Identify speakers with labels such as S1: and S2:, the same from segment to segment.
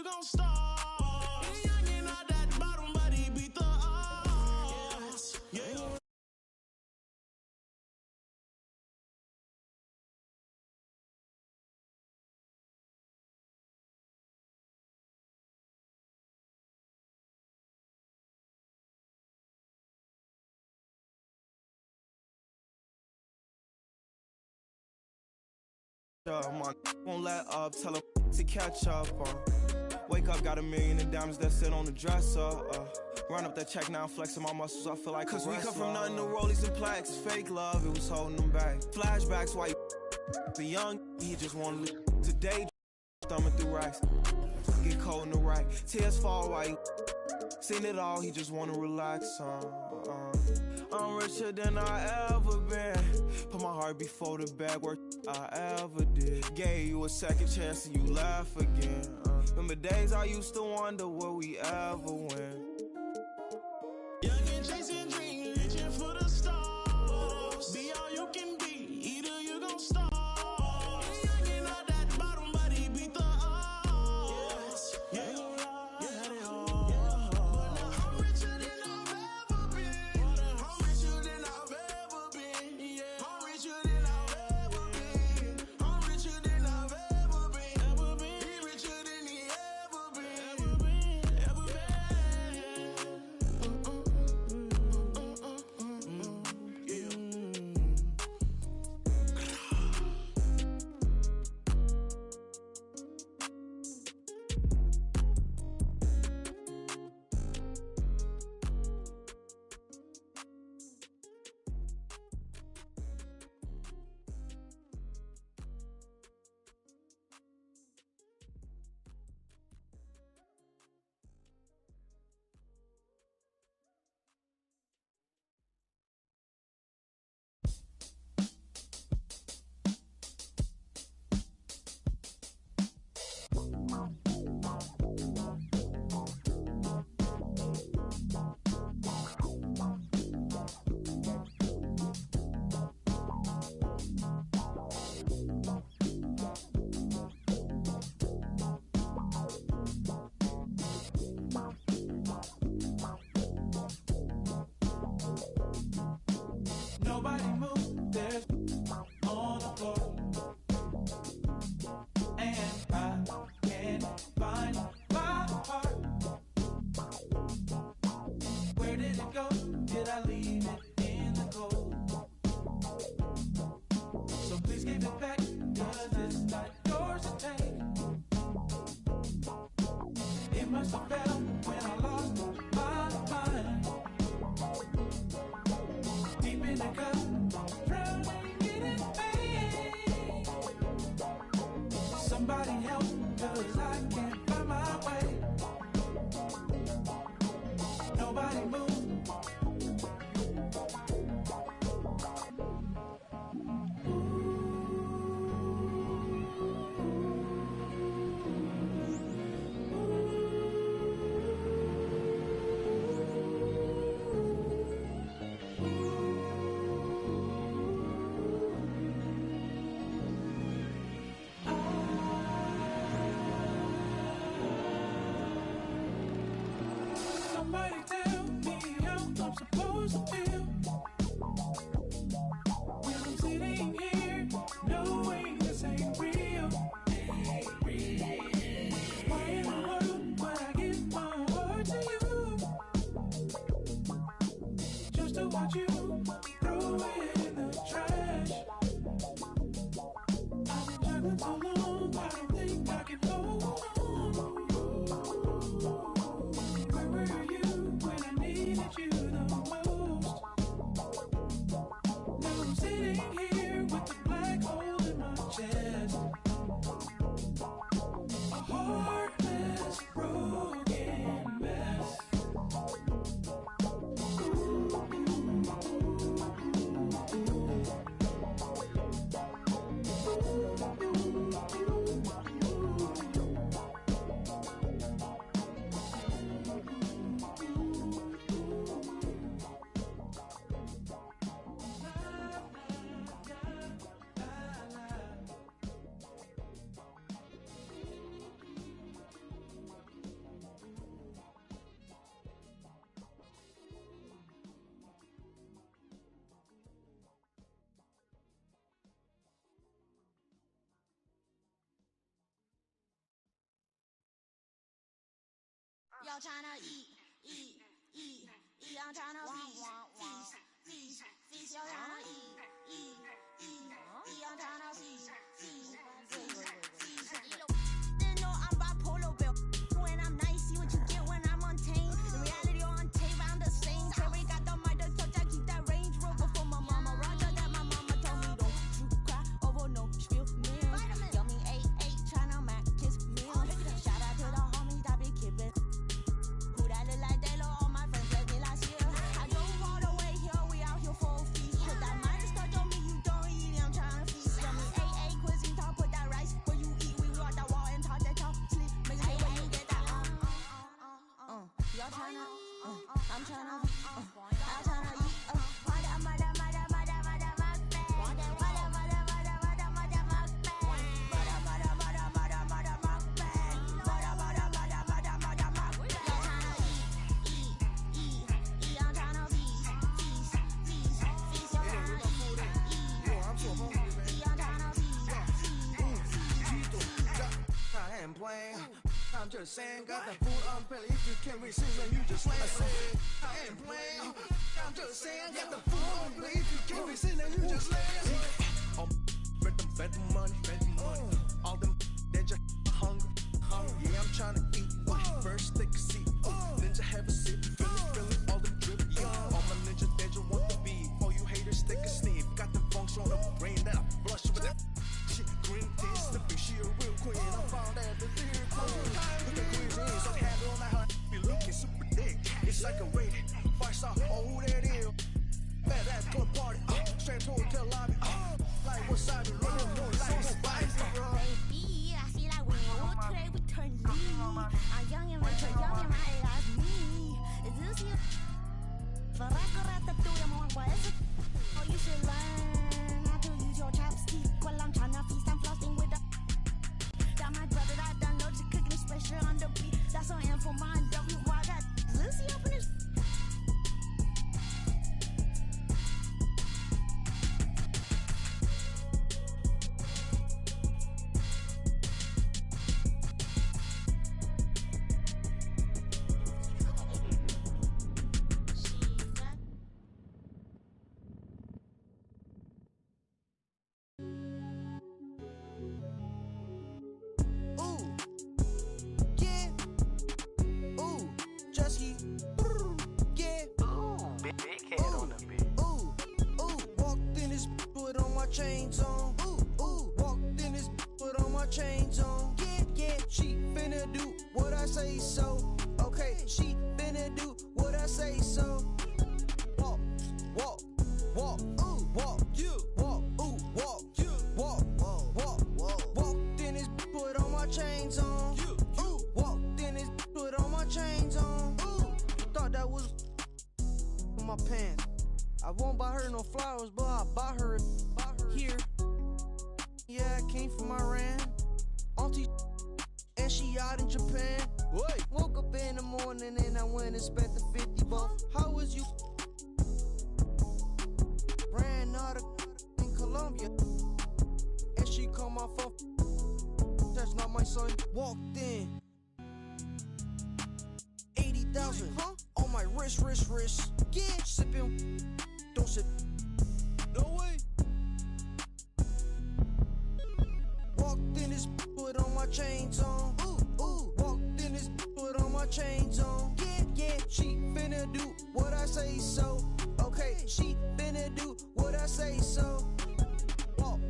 S1: you gon' start? He youngin' out that bottom, but he beat the odds. Yeah.
S2: My won't let up, tell him to catch up. Wake up, got $1 million in diamonds that sit on the dresser. Run up that check now, flexing my muscles, I feel like cause we come from nothing to rollies and plaques. Fake love, it was holding them back. Flashbacks, why the young, he just wanna live today, thumbing through racks. Get cold in the right, tears fall while you seen it all, he just wanna relax. I'm richer than I ever been. Put my heart before the bad work I ever did. Gave you a second chance and you laugh again. Remember days I used to wonder will we ever win.
S1: Young and chasing dreams, reaching for the stars. Be all you can be, either you gon' start. He youngin' out that bottom, but he beat the odds. Yeah, you had it all. But now I'm richer than I've ever been. I'm richer than I've ever been. Yeah, I'm richer than I've ever been. I'm richer than I've ever been. He richer than he ever been. Ever been. Nobody move, there's on the floor. And I can't find my heart. Where did it go? Did I leave it in the cold? So please give it back, cause it's not yours to take. It must have fell when I lost my mind. Deep in the cup, drowning in pain. Somebody help, cause I can't find my way. Nobody move. Y'all tryna eat, I'm tryna feast. Y'all tryna eat, I'm tryna feast. They know I'm bipolar, Bill. When I'm nice, see what you get when I'm untamed. In reality on tape, I'm the same. Cherry got the mic, the touch, I keep that Range Rover for my mama. Roger that my mama told me, don't you cry over no spill meal. Yummy 8-8, tryna mac kiss meal. Shout out to the homies that be kippin'. Who that look like they all my friends left me last year. I drove all the way here, we out here for a feast. Put that minus touch on me, you don't eat, I'm tryna feast. Yummy 8-8, cuisine talk, put that rice where you eat. We walk that wall and talk that talk, sleep. Make it where you get that y'all tryna, I'm tryna, I'm tryna eat.
S2: I'm just saying, got the food on belly. If you can't receive, then you just lay. I ain't playing. I'm just saying, got the food on belly. If you can't receive, then you just lay. Bet the money. All them, they just hungry. Yeah, I'm trying to eat. First, take a seat. Ninja, have a sip. Feeling all them drip. All my ninjas, they just want the beat. All you haters, take a sniff. Got the funks on the brain that I blush with that. Shit, green tea, slipping. She a real queen. I found out the theory queen. Look at cuisine, so handle like her. Be looking super thick. It's like a rated 5-star. Oh, who that is? Fat ass to a party. Straight to hotel lobby. Like what's up? No, like spice, bro.
S1: Baby, I feel like we all today we turn lead. I'm young and rich, young and my like me. Is this you? Oh, you should learn how to use your chopstick. Well, I'm tryna feast, I'm flossing with the. Got my brother that done loads of cooking special on the beat. That's on him for mine. W. I got Lucy up in his.
S2: Chains on, walked in this, put on my chains on, yeah, she finna do what I say so, okay, she finna do what I say so, walk, walked in this, put on my chains on, walked in this, put on my chains on, thought that was my pants, I won't buy her no flowers, but I buy her here. Yeah, I came from Iran. Auntie, and she out in Japan. Wait. Woke up in the morning and I went and spent the 50 bucks. How was you? Ran out of in Colombia. And she called my phone. That's not my son. Walked in. 80,000 on my wrist. Yeah, sipping. Don't sip. No way. Walked in this, put on my chains on. Walked in this, put on my chains on. Yeah, she finna do what I say so. Okay, she finna do what I say so. Walk,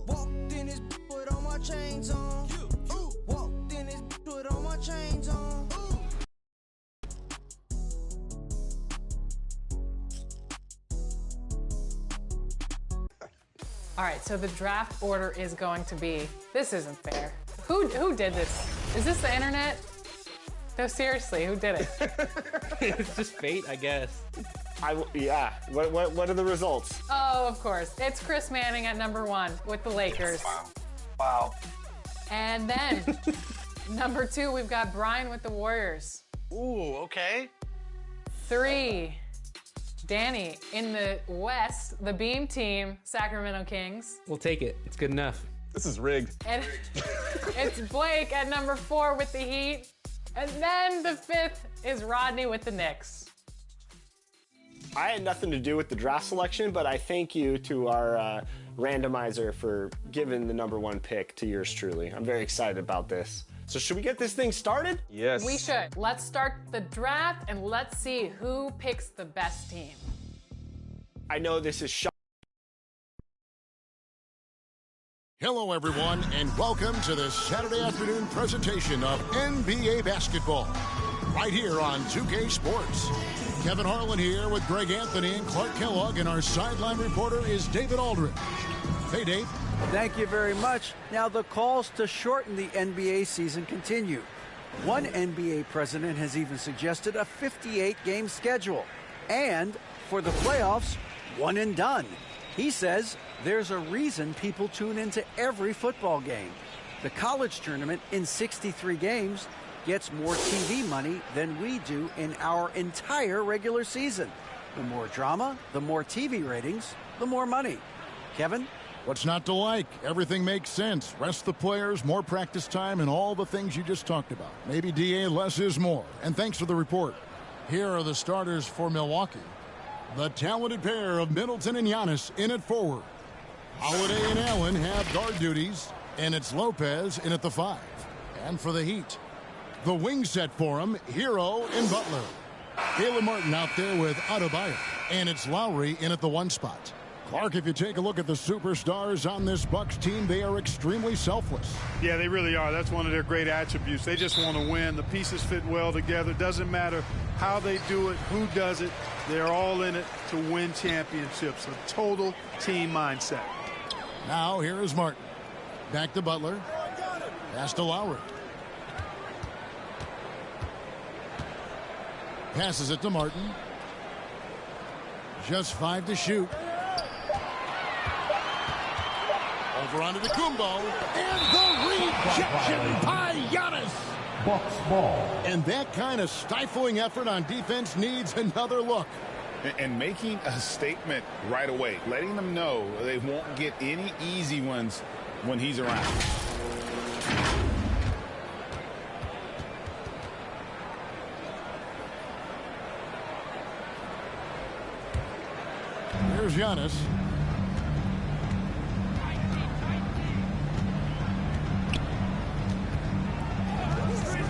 S2: walked in this, put on my chains on. Walked in this, put on my chains on.
S3: All right, so the draft order is going to be, this isn't fair. Who did this? Is this the internet? No, seriously, who did it?
S4: It's just fate, I guess.
S5: Yeah. What are the results?
S3: Oh, of course. It's Chris Manning at number 1 with the Lakers.
S5: Wow.
S3: And then, number 2, we've got Brian with the Warriors.
S5: Ooh, okay.
S3: 3, Danny in the West, the Beam Team, Sacramento Kings.
S4: We'll take it. It's good enough.
S6: This is rigged.
S3: And it's Blake at number 4 with the Heat. And then the 5th is Rodney with the Knicks.
S5: I had nothing to do with the draft selection, but I thank you to our randomizer for giving the number 1 pick to yours truly. I'm very excited about this. So should we get this thing started?
S6: Yes.
S3: We should. Let's start the draft and let's see who picks the best team.
S5: I know this is shocking.
S7: Hello, everyone, and welcome to this Saturday afternoon presentation of NBA basketball, right here on 2K Sports. Kevin Harlan here with Greg Anthony and Clark Kellogg, and our sideline reporter is David Aldridge. Hey, Dave.
S8: Thank you very much. Now, the calls to shorten the NBA season continue. One NBA president has even suggested a 58-game schedule. And for the playoffs, one and done. He says there's a reason people tune into every football game. The college tournament in 63 games gets more TV money than we do in our entire regular season. The more drama, the more TV ratings, the more money. Kevin?
S7: What's not to like? Everything makes sense. Rest the players, more practice time, and all the things you just talked about. Maybe DA, less is more. And thanks for the report. Here are the starters for Milwaukee. The talented pair of Middleton and Giannis in at forward. Holiday and Allen have guard duties, and it's Lopez in at the 5. And for the Heat, the wing set for him, Hero and Butler. Caleb Martin out there with Adebayo, and it's Lowry in at the 1 spot. Clark, if you take a look at the superstars on this Bucks team, they are extremely selfless.
S9: Yeah, they really are. That's one of their great attributes. They just want to win. The pieces fit well together. Doesn't matter how they do it, who does it. They're all in it to win championships. A total team mindset.
S7: Now, here is Martin. Back to Butler. Pass to Lowry. Passes it to Martin. Just 5 to shoot. Over onto the Kumbo, and the rejection by Giannis.
S10: Bucks ball.
S7: And that kind of stifling effort on defense needs another look.
S10: And making a statement right away, letting them know they won't get any easy ones when he's around.
S7: Here's Giannis.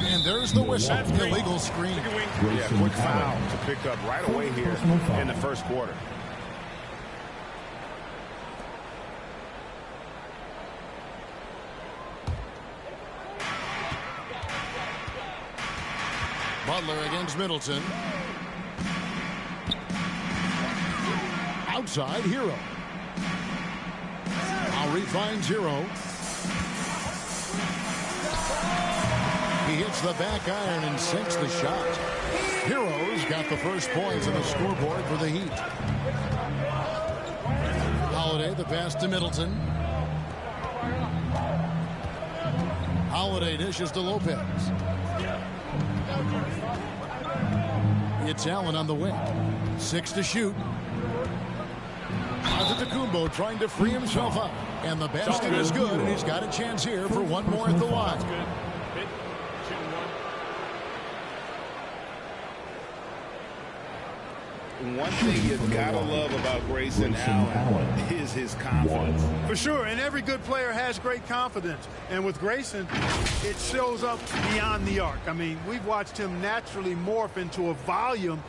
S7: And there's the whistle. Illegal screen.
S10: Yeah, quick foul to pick up right away here in the first quarter.
S7: Butler against Middleton. Outside, Hero. Lowry finds Hero. He hits the back iron and sinks the shot. Hero's got the first points on the scoreboard for the Heat. Holiday, the pass to Middleton. Holiday dishes to Lopez. It's Allen on the wing. 6 to shoot. Antetokounmpo trying to free himself up. And the basket is good, and he's got a chance here for one more at the line.
S10: One thing you've got to love about Grayson Allen is his confidence.
S9: For sure, and every good player has great confidence. And with Grayson, it shows up beyond the arc. I mean, we've watched him naturally morph into a volume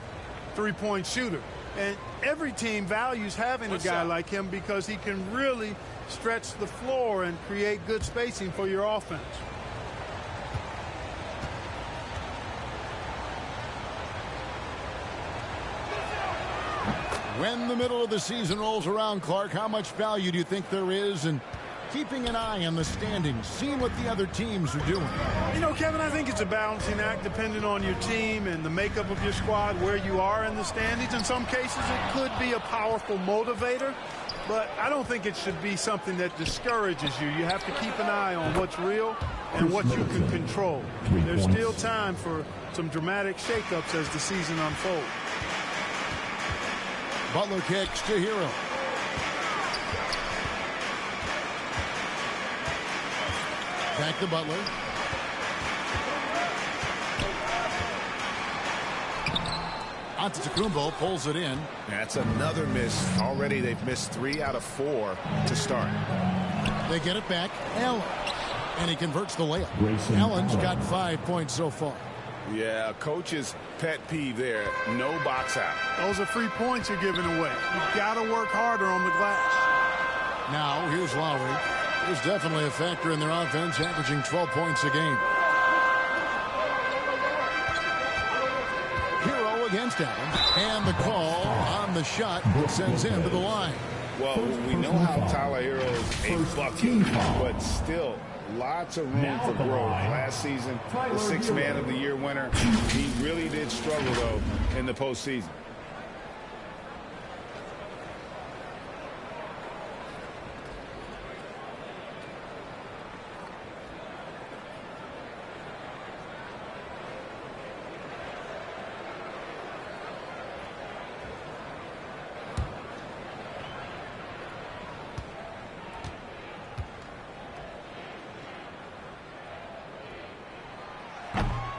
S9: three-point shooter. And every team values having a guy like him because he can really stretch the floor and create good spacing for your offense.
S7: When the middle of the season rolls around, Clark, how much value do you think there is in keeping an eye on the standings, seeing what the other teams are doing?
S9: You know, Kevin, I think it's a balancing act depending on your team and the makeup of your squad, where you are in the standings. In some cases, it could be a powerful motivator, but I don't think it should be something that discourages you. You have to keep an eye on what's real and what you can control. There's still time for some dramatic shakeups as the season unfolds.
S7: Butler kicks to Hero. Back to Butler. Antetokounmpo pulls it in.
S10: That's another miss. Already they've missed 3 out of 4 to start.
S7: They get it back. Allen. And he converts the layup. Allen's got 5 points so far.
S10: Yeah, coach's pet peeve there. No box out.
S9: Those are free points you're giving away. You've got to work harder on the glass.
S7: Now, here's Lowry. He's definitely a factor in their offense, averaging 12 points a game. Hero against Allen. And the call on the shot that sends him to the line.
S10: Well, we know how Tyler Hero is a bucket, but still lots of room for growth. Last season, the 6th Man of the Year winner. He really did struggle, though, in the postseason.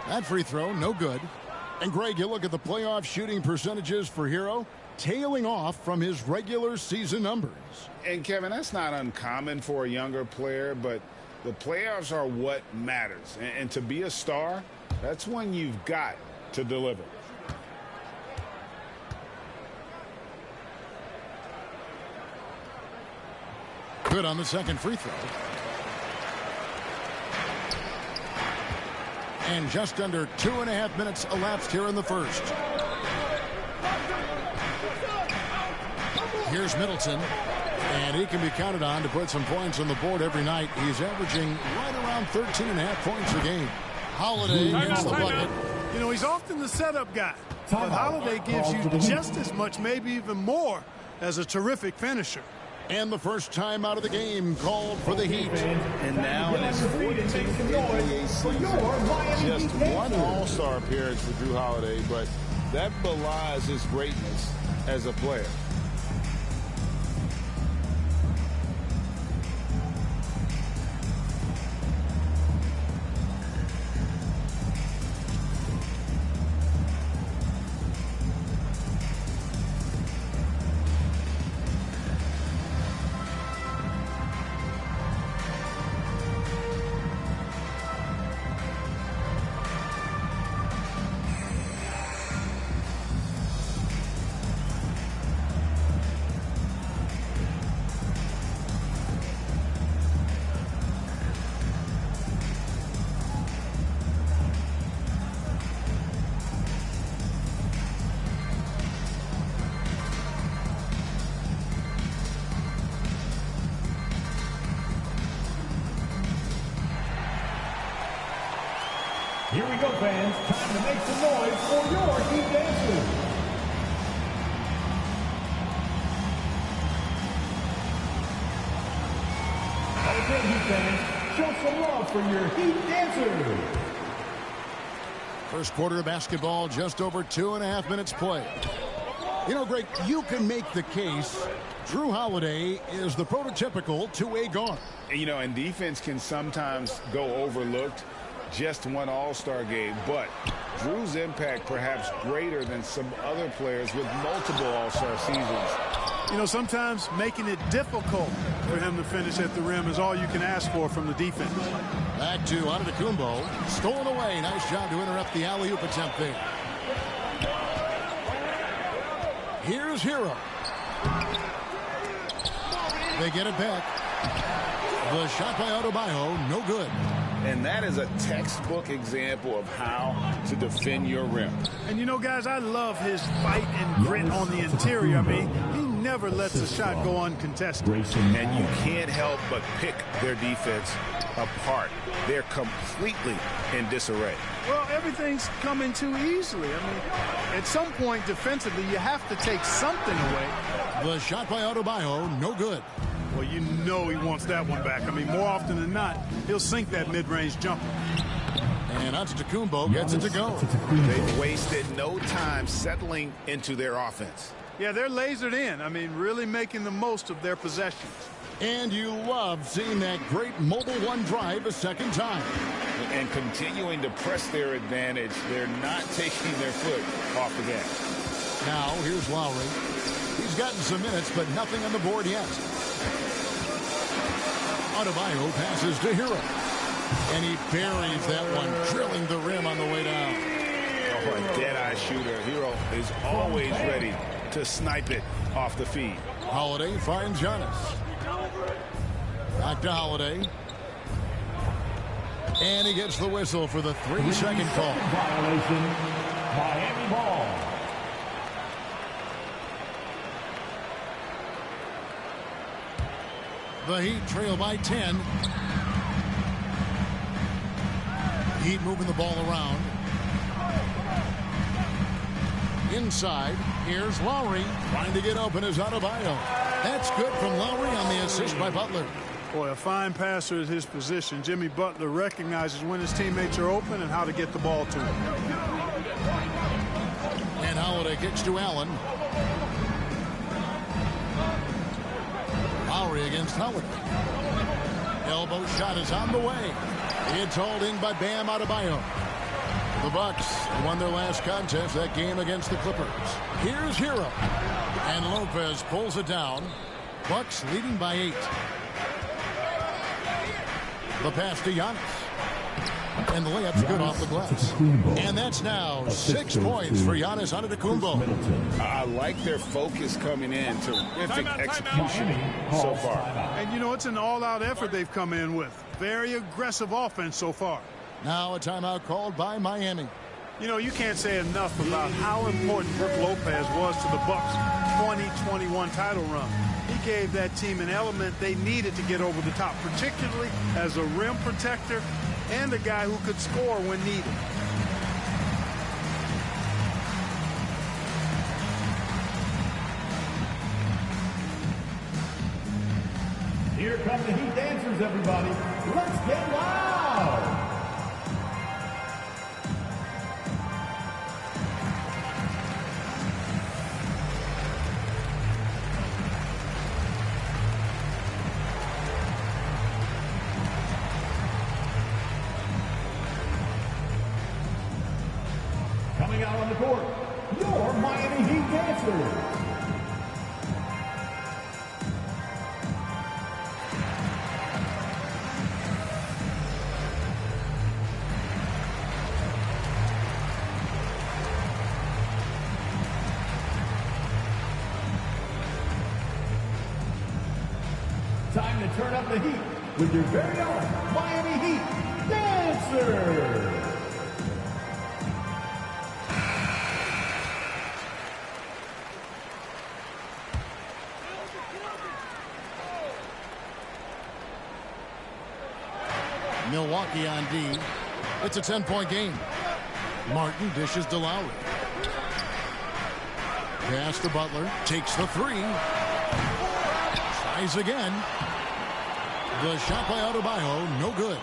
S7: That free throw, no good. And Greg, you look at the playoff shooting percentages for Hero, tailing off from his regular season numbers.
S10: And Kevin, that's not uncommon for a younger player, but the playoffs are what matters. And to be a star, that's when you've got to deliver.
S7: Good on the second free throw. And just under 2.5 minutes elapsed here in the first. Here's Middleton. And he can be counted on to put some points on the board every night. He's averaging right around 13.5 points a game. Holiday gets the bucket.
S9: You know, he's often the setup guy. But Holiday gives you just as much, maybe even more, as a terrific finisher.
S7: And the first time out of the game called for the Heat.
S10: And now in his 14th NBA season, just one All-Star appearance for Drew Holiday, but that belies his greatness as a player.
S6: Here we go, fans. Time to make some noise for your Heat dancers. Okay, Heat fans, show some love for your Heat dancers.
S7: First quarter of basketball, just over 2.5 minutes played. You know, Greg, you can make the case Drew Holiday is the prototypical two-way guard.
S10: You know, and defense can sometimes go overlooked. Just one All-Star game, but Drew's impact perhaps greater than some other players with multiple All-Star seasons.
S9: You know, sometimes making it difficult for him to finish at the rim is all you can ask for from the defense.
S7: Back to Antetokounmpo. Stolen away. Nice job to interrupt the alley-oop attempt there. Here's Hero. They get it back. The shot by Adebayo, no good.
S10: And that is a textbook example of how to defend your rim.
S9: And you know, guys, I love his fight and grit on the interior. I mean, he never lets a shot go uncontested.
S10: And you can't help but pick their defense apart. They're completely in disarray.
S9: Well, everything's coming too easily. I mean, at some point defensively, you have to take something away.
S7: The shot by Adebayo, no good.
S9: Well, you know he wants that one back. I mean, more often than not, he'll sink that mid-range jumper.
S7: And Antetokounmpo gets it to go.
S10: They've wasted no time settling into their offense.
S9: Yeah, they're lasered in. I mean, really making the most of their possessions.
S7: And you love seeing that great mobile one drive a second time.
S10: And continuing to press their advantage. They're not taking their foot off the gas.
S7: Now, here's Lowry. He's gotten some minutes, but nothing on the board yet. Adebayo passes to Hero. And he buries that one, drilling the rim on the way down.
S10: Oh, a dead-eye shooter. Hero is always ready to snipe it off the feed.
S7: Holiday finds Giannis. Back to Holiday. And he gets the whistle for the 3-second call.
S6: Violation. Miami ball.
S7: The Heat trail by 10. Heat moving the ball around. Inside, here's Lowry. Trying to get open is Adebayo. That's good from Lowry on the assist by Butler.
S9: Boy, a fine passer at his position. Jimmy Butler recognizes when his teammates are open and how to get the ball to him.
S7: And Holiday kicks to Allen. Lowry against Holiday. Elbow shot is on the way. It's hauled in by Bam Adebayo. The Bucks won their last contest, that game against the Clippers. Here's Hero. And Lopez pulls it down. Bucks leading by 8. The pass to Giannis. And the layup's good off the glass. And that's now 6 points for Giannis Antetokounmpo.
S10: I like their focus coming in. Terrific execution so far.
S9: And, you know, it's an all-out effort they've come in with. Very aggressive offense so far.
S7: Now a timeout called by Miami.
S9: You know, you can't say enough about how important Brook Lopez was to the Bucks' 2021 title run. He gave that team an element they needed to get over the top, particularly as a rim protector and a guy who could score when needed.
S6: Here come the Heat dancers, everybody. Let's get loud. Coming out on the court, your Miami Heat dancers. Time to turn up the heat with your very own Miami Heat dancers.
S7: Milwaukee on D. It's a 10-point game. Martin dishes to Lowry. Pass to Butler. Takes the 3. Tries again. The shot by Adebayo, no good.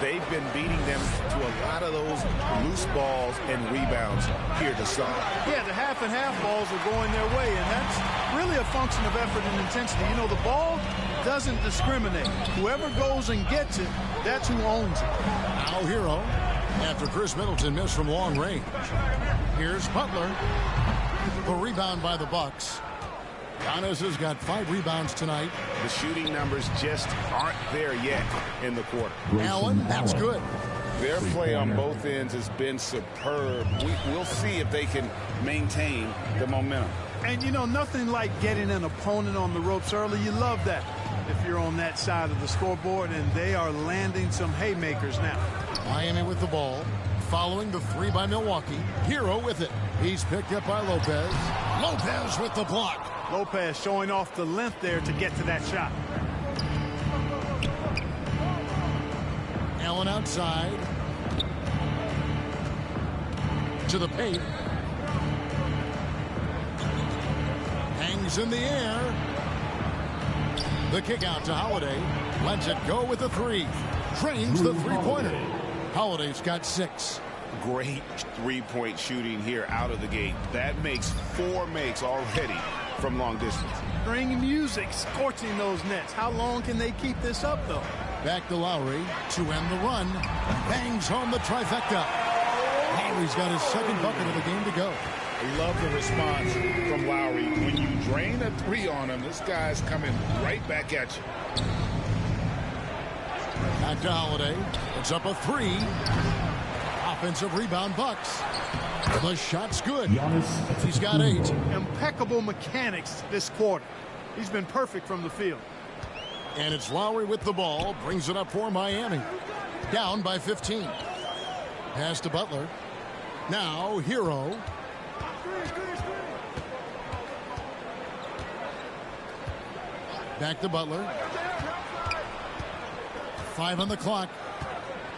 S10: They've been beating them to a lot of those loose balls and rebounds here to start.
S9: Yeah, the half-and-half balls are going their way, and that's really a function of effort and intensity. You know, the ball doesn't discriminate. Whoever goes and gets it, that's who owns it.
S7: Now Hero, after Chris Middleton missed from long range. Here's Butler. The rebound by the Bucks. Giannis has got 5 rebounds tonight.
S10: The shooting numbers just aren't there yet in the quarter.
S7: Allen, that's good.
S10: Their play on both ends has been superb. We'll see if they can maintain the momentum.
S9: And, you know, nothing like getting an opponent on the ropes early. You love that if you're on that side of the scoreboard, and they are landing some haymakers now.
S7: Miami with the ball. Following the 3 by Milwaukee. Hero with it. He's picked up by Lopez. Lopez with the block.
S9: Lopez showing off the length there to get to that shot.
S7: Allen outside. To the paint. Hangs in the air. The kick out to Holiday. Lets it go with the 3. Drains the 3-pointer. Holiday's got 6.
S10: Great 3-point shooting here out of the gate. That makes 4 makes already from long distance.
S9: String music scorching those nets. How long can they keep this up, though?
S7: Back to Lowry to end the run. Bangs home the trifecta. Lowry's got his second bucket of the game to go.
S10: I love the response from Lowry. When you drain a three on him, this guy's coming right back at you.
S7: Back to Holiday. It's up a three. Offensive rebound, Bucks. The shot's good. He's got 8.
S9: Impeccable mechanics this quarter. He's been perfect from the field.
S7: And it's Lowry with the ball. Brings it up for Miami. Down by 15. Pass to Butler. Now, Hero. Back to Butler. 5 on the clock.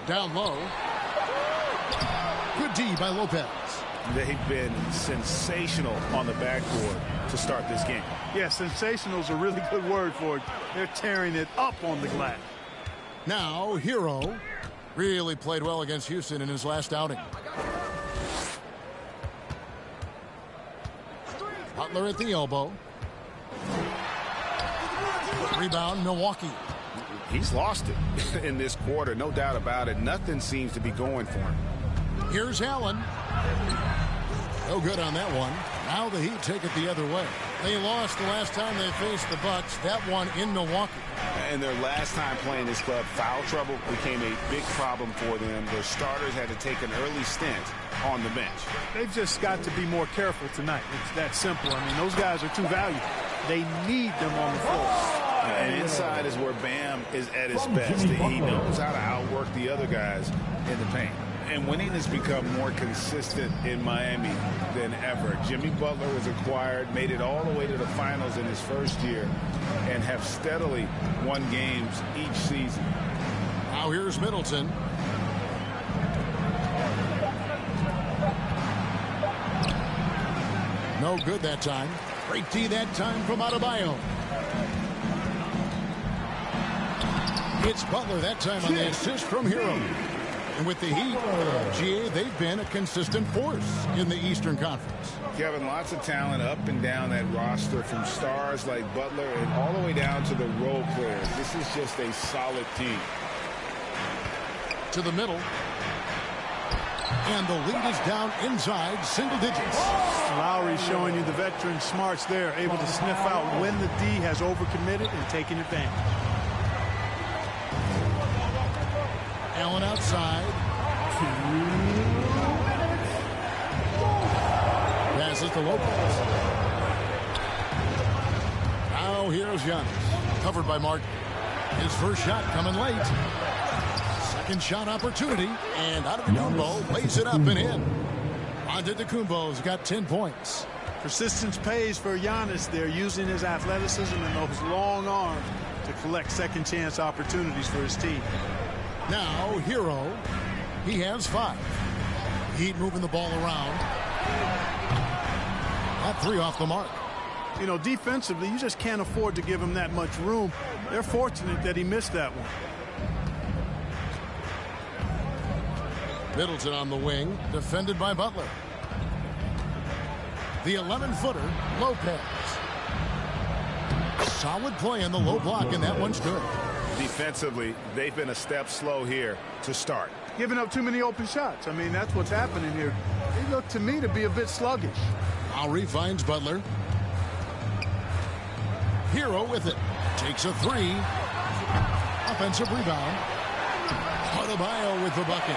S7: Down low. Good D by Lopez.
S10: They've been sensational on the backboard to start this game.
S9: Yeah, sensational is a really good word for it. They're tearing it up on the glass.
S7: Now, Hero really played well against Houston in his last outing. Butler at the elbow. Rebound, Milwaukee.
S10: He's lost it in this quarter, no doubt about it. Nothing seems to be going for him.
S7: Here's Allen. No good on that one. Now the Heat take it the other way. They lost the last time they faced the Bucks. That one in Milwaukee.
S10: And their last time playing this club, foul trouble became a big problem for them. Their starters had to take an early stint on the bench.
S9: They've just got to be more careful tonight. It's that simple. I mean, those guys are too valuable. They need them on the floor.
S10: And inside is where Bam is at his best. He knows how to outwork the other guys in the paint. And winning has become more consistent in Miami than ever. Jimmy Butler was acquired, made it all the way to the finals in his first year, and have steadily won games each season.
S7: Now here's Middleton. No good that time. Great D that time from Adebayo. It's Butler that time on the assist from Hero. And with the Heat, GA, they've been a consistent force in the Eastern Conference.
S10: Kevin, lots of talent up and down that roster, from stars like Butler and all the way down to the role players. This is just a solid team.
S7: To the middle. And the lead is down inside single digits.
S9: Lowry showing you the veteran smarts there, able to sniff out when the D has overcommitted and taking advantage.
S7: Allen outside. Passes to Lopez. Now here's Giannis. Covered by Martin. His first shot coming late. Second shot opportunity. And Antetokounmpo lays it up and in. Antetokounmpo's got 10 points.
S9: Persistence pays for Giannis there, using his athleticism and those long arms to collect second chance opportunities for his team.
S7: Now, Hero, he has 5. Heat moving the ball around. That 3 off the mark.
S9: You know, defensively, you just can't afford to give him that much room. They're fortunate that he missed that one.
S7: Middleton on the wing, defended by Butler. The 11-footer, Lopez. Solid play in the low block, and that one's good.
S10: Defensively, they've been a step slow here to start.
S9: Giving up too many open shots. I mean, that's what's happening here. They look to me to be a bit sluggish.
S7: Lowry finds Butler. Hero with it. Takes a 3. Offensive rebound. Adebayo with the bucket.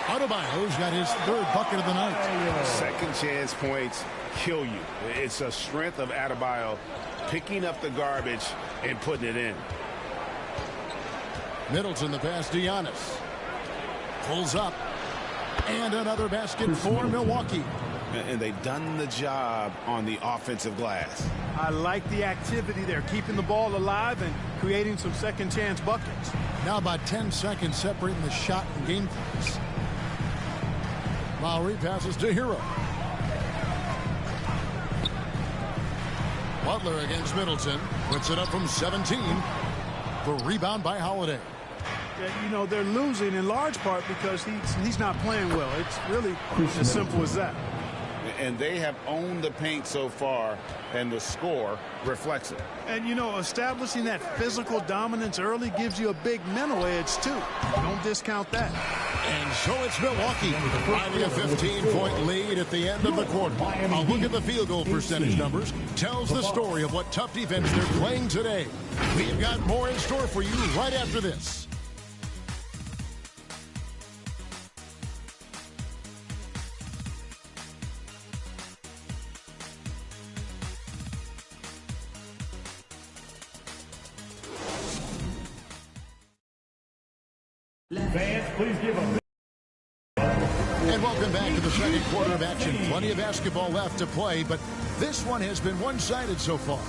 S7: Adebayo's got his 3rd bucket of the night.
S10: Second chance points kill you. It's a strength of Adebayo picking up the garbage and putting it in.
S7: Middleton the pass to Giannis. Pulls up. And another basket for Milwaukee.
S10: And they've done the job on the offensive glass.
S9: I like the activity there, keeping the ball alive and creating some second chance buckets.
S7: Now about 10 seconds separating the shot and game clocks. Lowry passes to Hero. Butler against Middleton. Puts it up from 17. The rebound by Holiday.
S9: You know, they're losing in large part because he's not playing well. It's really as simple as that.
S10: And they have owned the paint so far, and the score reflects it.
S9: And, you know, establishing that physical dominance early gives you a big mental edge, too. Don't discount that.
S7: And so it's Milwaukee, finally a 15-point lead at the end of the quarter. A look at the field goal percentage numbers tells the story of what tough defense they're playing today. We've got more in store for you right after this.
S6: Fans, please give a...
S7: And welcome back to the second quarter of action. Plenty of basketball left to play, but this one has been one-sided so far.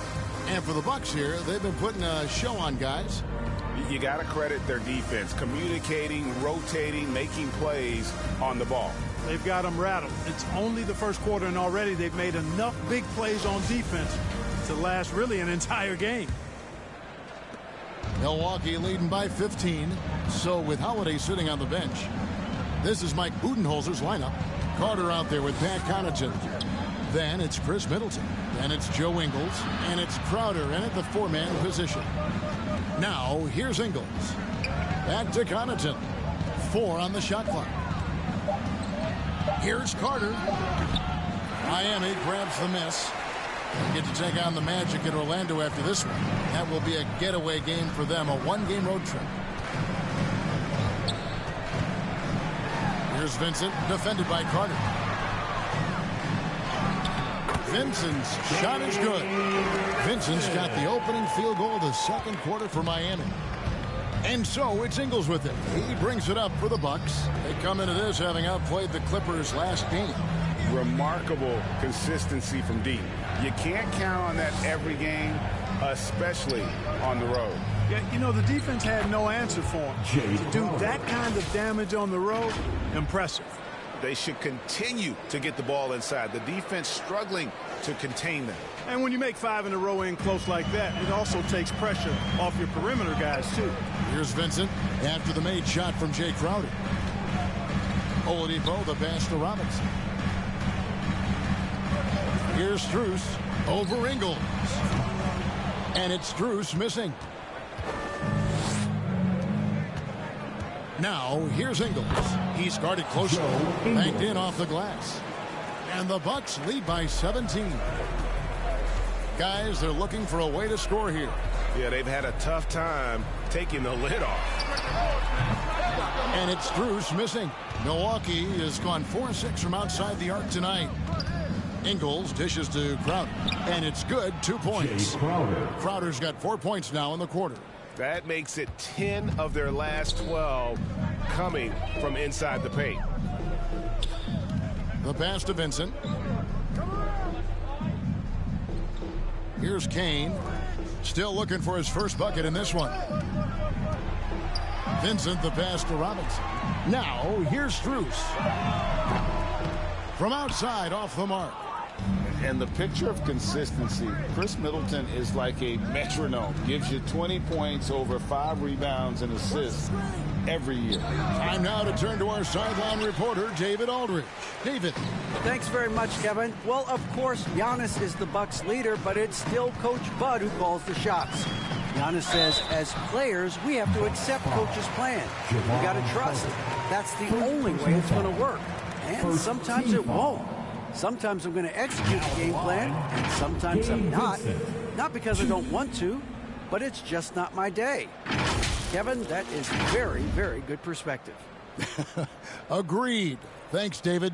S7: And for the Bucks here, they've been putting a show on, guys.
S10: You got to credit their defense, communicating, rotating, making plays on the ball.
S9: They've got them rattled. It's only the first quarter, and already they've made enough big plays on defense to last really an entire game.
S7: Milwaukee leading by 15. So with Holiday sitting on the bench, this is Mike Budenholzer's lineup. Carter out there with Pat Connaughton. Then it's Chris Middleton. Then it's Joe Ingles. And it's Crowder in at the four-man position. Now here's Ingles. Back to Connaughton. 4 on the shot clock. Here's Carter. Miami grabs the miss. They get to take on the Magic at Orlando after this one. That will be a getaway game for them, a one-game road trip. Here's Vincent, defended by Carter. Vincent's shot is good. Vincent's got the opening field goal of the second quarter for Miami. And so it's Ingles with it. He brings it up for the Bucks. They come into this having outplayed the Clippers last game.
S10: Remarkable consistency from deep. You can't count on that every game, especially on the road.
S9: Yeah, you know, the defense had no answer for him. To do that kind of damage on the road, impressive.
S10: They should continue to get the ball inside. The defense struggling to contain them.
S9: And when you make 5 in a row in close like that, it also takes pressure off your perimeter guys, too.
S7: Here's Vincent after the made shot from Jay Crowder. Oladipo, the pass to Robinson. Here's Strus over Ingles. And it's Strus missing. Now, here's Ingles. He's guarded closely. Banked in off the glass. And the Bucks lead by 17. Guys, they're looking for a way to score here.
S10: Yeah, they've had a tough time taking the lid off.
S7: And it's Strus missing. Milwaukee has gone 4-6 from outside the arc tonight. Ingles dishes to Crowder. And it's good, 2 points. Crowder's got 4 points now in the quarter.
S10: That makes it 10 of their last 12 coming from inside the paint.
S7: The pass to Vincent. Here's Kane. Still looking for his first bucket in this one. Vincent, the pass to Robinson. Now, here's Strus. From outside, off the mark.
S10: And the picture of consistency, Chris Middleton is like a metronome. Gives you 20 points, over 5 rebounds and assists every year.
S7: Time now to turn to our sideline reporter, David Aldridge. David.
S8: Thanks very much, Kevin. Well, of course, Giannis is the Bucks leader, but it's still Coach Bud who calls the shots. Giannis says, as players, we have to accept Coach's plan. We got to trust. That's the only way it's going to work. And sometimes it won't. Sometimes I'm going to execute the game plan, and sometimes I'm not. Not because I don't want to, but it's just not my day. Kevin, that is very, very good perspective.
S7: Agreed. Thanks, David.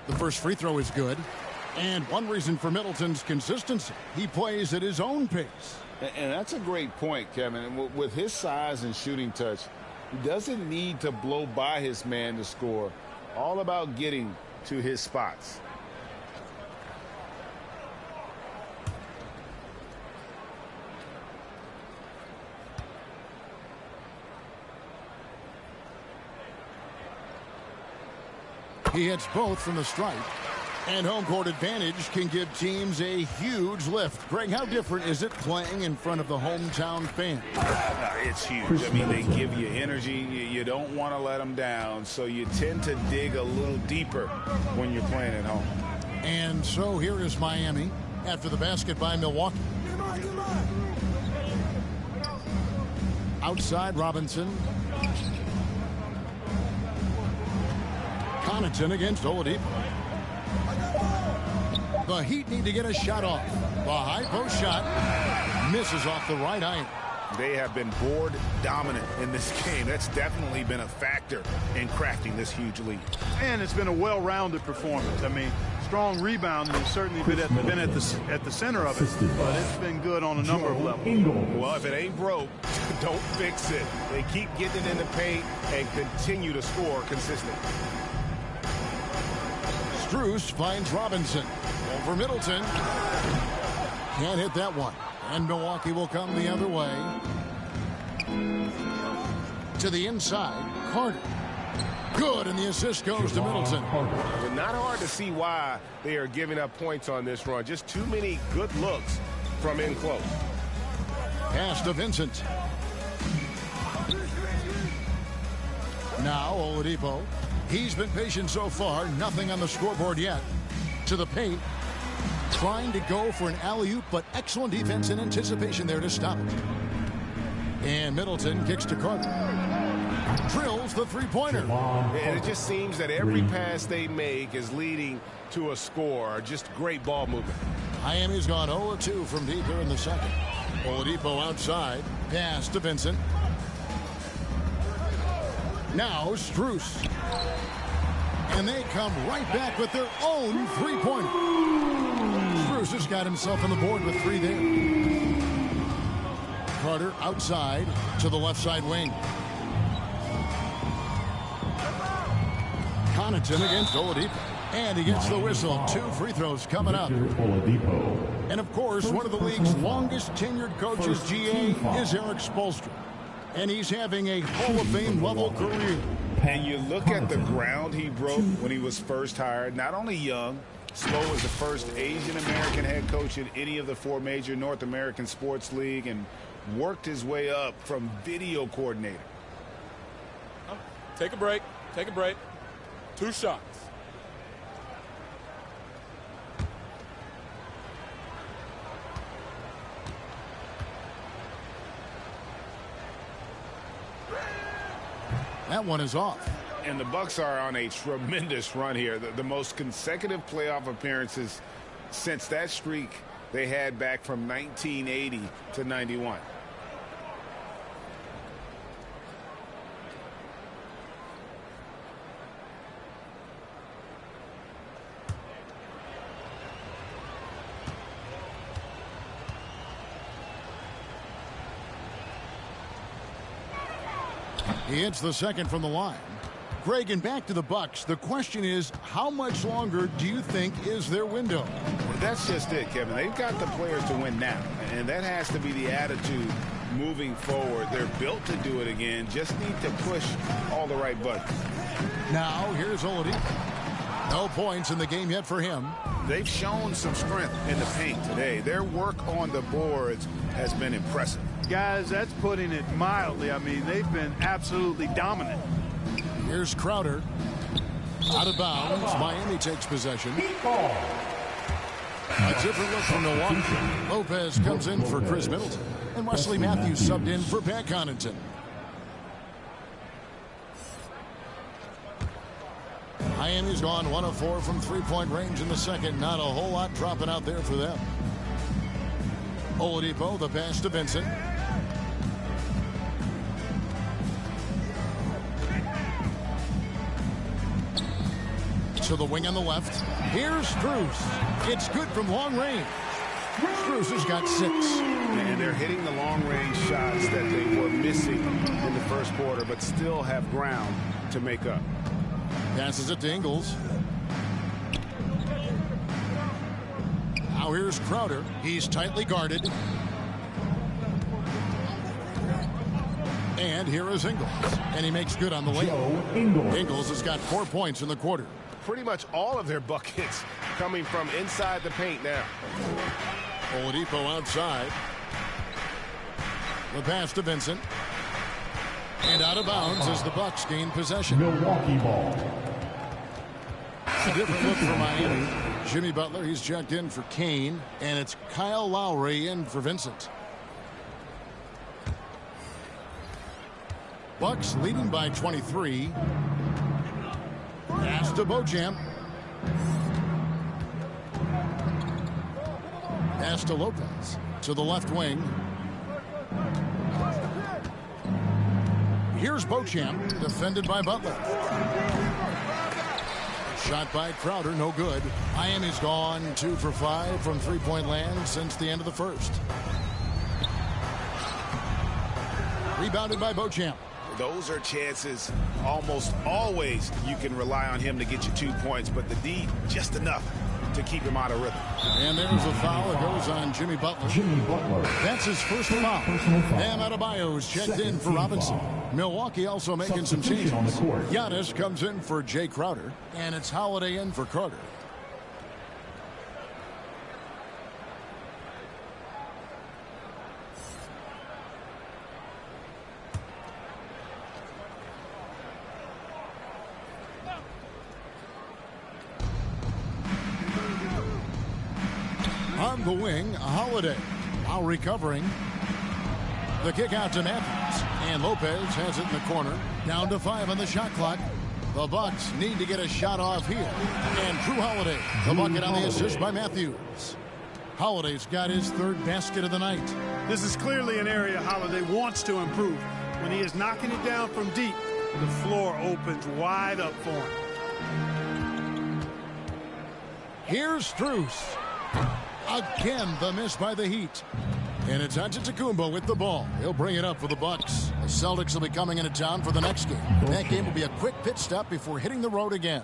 S7: The first free throw is good. And one reason for Middleton's consistency, he plays at his own pace.
S10: And that's a great point, Kevin. With his size and shooting touch, he doesn't need to blow by his man to score. All about getting to his spots.
S7: He hits both from the stripe. And home court advantage can give teams a huge lift. Greg, how different is it playing in front of the hometown fans?
S10: It's huge. I mean, they give you energy. You don't want to let them down, so you tend to dig a little deeper when you're playing at home.
S7: And so here is Miami after the basket by Milwaukee. Outside Robinson. Connaughton against Oladipo. The Heat need to get a shot off. The high post shot misses off the right eye.
S10: They have been board dominant in this game. That's definitely been a factor in crafting this huge lead.
S9: And it's been a well-rounded performance. I mean, strong rebounding has certainly been at the center of it, but it's been good on a number of levels.
S10: Well, if it ain't broke, don't fix it. They keep getting it in the paint and continue to score consistently.
S7: Strus finds Robinson over Middleton. Can't hit that one. And Milwaukee will come the other way. To the inside, Carter. Good, and the assist goes to Middleton.
S11: Well, not hard to see why they are giving up points on this run. Just too many good looks from in close.
S7: Pass to Vincent. Now Oladipo. He's been patient so far. Nothing on the scoreboard yet. To the paint. Trying to go for an alley-oop, but excellent defense and anticipation there to stop it. And Middleton kicks to Carter. Drills the three-pointer.
S11: And it just seems that every pass they make is leading to a score. Just great ball movement.
S7: Miami's gone 0-2 from deep here in the second. Oladipo outside. Pass to Vincent. Now Strus. And they come right back with their own three-pointer. Strus has got himself on the board with three there. Carter outside to the left side wing. Connaughton against Oladipo. And he gets the whistle. 2 free throws coming up. And of course, one of the league's longest tenured coaches, GA, is Eric Spoelstra. And he's having a Hall of Fame level career.
S10: And you look at the ground he broke when he was first hired. Not only young, Spo was the first Asian American head coach in any of the 4 major North American sports league and worked his way up from video coordinator.
S12: Take a break. Take a break. 2 shots.
S7: That one is off.
S10: And the Bucks are on a tremendous run here. The most consecutive playoff appearances since that streak they had back from 1980 to 91.
S7: He hits the second from the line. Greg, and back to the Bucks. The question is, how much longer do you think is their window?
S10: Well, that's just it, Kevin. They've got the players to win now, and that has to be the attitude moving forward. They're built to do it again. Just need to push all the right buttons.
S7: Now, here's Oladipo. No points in the game yet for him.
S10: They've shown some strength in the paint today. Their work on the boards has been impressive.
S9: Guys, that's putting it mildly. I mean, they've been absolutely dominant.
S7: Here's Crowder. Out of bounds. Miami takes possession. A different look from Milwaukee. Lopez comes in for Chris Middleton. And Wesley Matthews subbed in for Pat Connaughton. Miami's gone 1 of 4 from three-point range in the second. Not a whole lot dropping out there for them. Oladipo, the pass to Vincent. To the wing on the left. Here's Strus. It's good from long range. Strus has got 6.
S10: And they're hitting the long-range shots that they were missing in the first quarter, but still have ground to make up.
S7: Passes it to Ingles. Now here's Crowder. He's tightly guarded. And here is Ingles. And he makes good on the layup. Ingles has got 4 points in the quarter.
S11: pretty much all of their buckets coming from inside the paint now.
S7: Oladipo outside. The pass to Vincent. And out of bounds as the Bucks gain possession.
S6: Milwaukee ball.
S7: A different look for Miami. Jimmy Butler, he's checked in for Kane. And it's Kyle Lowry in for Vincent. Bucks leading by 23. Pass to Beauchamp. Pass to Lopez. To the left wing. Here's Beauchamp, defended by Butler. Shot by Crowder, no good. Miami's gone 2 for 5 from three-point land since the end of the first. Rebounded by Beauchamp.
S10: Those are chances almost always you can rely on him to get you 2 points, but the D just enough to keep him out of rhythm.
S7: And there's a foul that goes on Jimmy Butler. That's his first foul. Bam Adebayo's checked in for Robinson. Milwaukee also making some changes. Giannis comes in for Jay Crowder, and it's Holiday in for Carter. On the wing, Holiday. While recovering. The kick out to Matthews. And Lopez has it in the corner. Down to 5 on the shot clock. The Bucks need to get a shot off here. And Drew Holiday, the bucket on the assist by Matthews. Holiday's got his third basket of the night.
S9: This is clearly an area Holiday wants to improve. When he is knocking it down from deep, the floor opens wide up for him.
S7: Here's Strus. Again, the miss by the Heat. And it's Antetokounmpo with the ball. He'll bring it up for the Bucks. The Celtics will be coming into town for the next game. That game will be a quick pit stop before hitting the road again.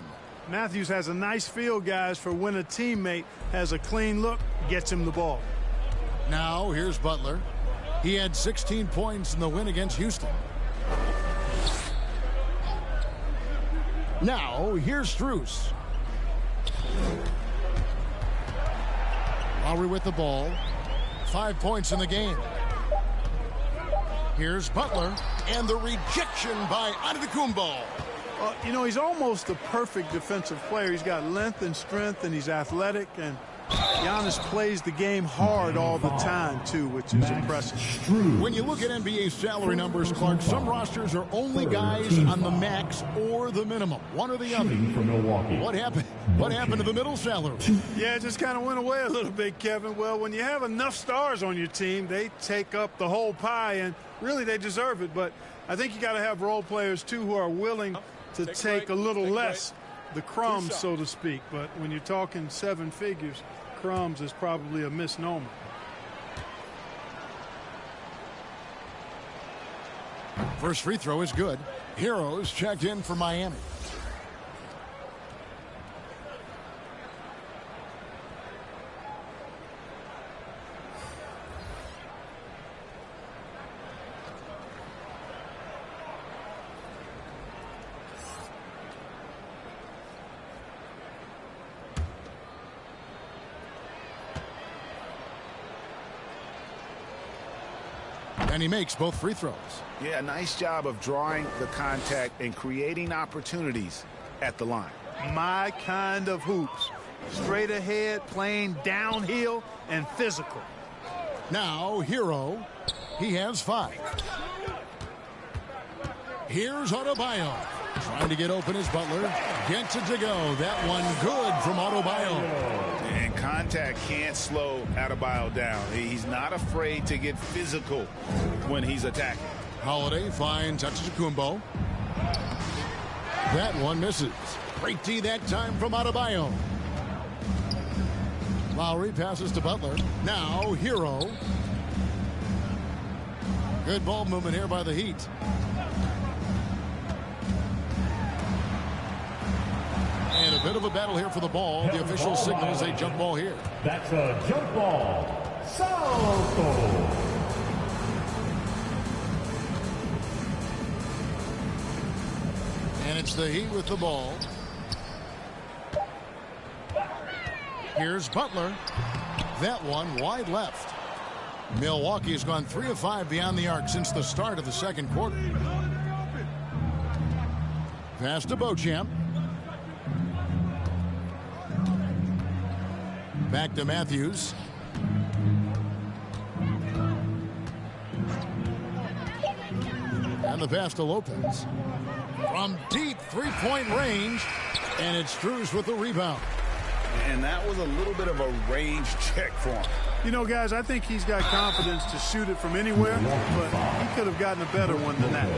S9: Matthews has a nice feel, guys, for when a teammate has a clean look, gets him the ball.
S7: Now, here's Butler. He had 16 points in the win against Houston. Now, here's Strus. Lowry with the ball. 5 points in the game. Here's Butler, and the rejection by Antetokounmpo.
S9: You know, he's almost the perfect defensive player. He's got length and strength, and he's athletic, and Giannis plays the game hard all the time, too, which is impressive.
S7: When you look at NBA salary numbers, Clark, some rosters are only guys on the max or the minimum, one or the other. What happened to the middle salary?
S9: Yeah, it just kind of went away a little bit, Kevin. Well, when you have enough stars on your team, they take up the whole pie, and really they deserve it. But I think you got to have role players, too, who are willing to take a little less, the crumbs, so to speak. But when you're talking 7 figures, crumbs is probably a misnomer.
S7: First free throw is good. Heroes checked in for Miami. And he makes both free throws.
S10: Yeah, nice job of drawing the contact and creating opportunities at the line.
S9: My kind of hoops. Straight ahead, playing downhill, and physical.
S7: Now, Hero. He has 5. Here's Adebayo. Trying to get open as Butler. Gets it to go. That one good from Adebayo.
S10: And contact can't slow Adebayo down. He's not afraid to get physical when he's attacking.
S7: Holiday finds Antetokounmpo. That one misses. Great D that time from Adebayo. Lowry passes to Butler. Now, Hero. Good ball movement here by the Heat. And a bit of a battle here for the ball. The official signals a jump ball here.
S6: That's a jump ball. Salto.
S7: And it's the Heat with the ball. Here's Butler. That one wide left. Milwaukee has gone 3 of 5 beyond the arc since the start of the second quarter. Pass to Beauchamp. Back to Matthews. And the pass to Lopez. From deep three-point range. And it's Strus with the rebound.
S10: And that was a little bit of a range check for him.
S9: You know, guys, I think he's got confidence to shoot it from anywhere, but he could have gotten a better one than that.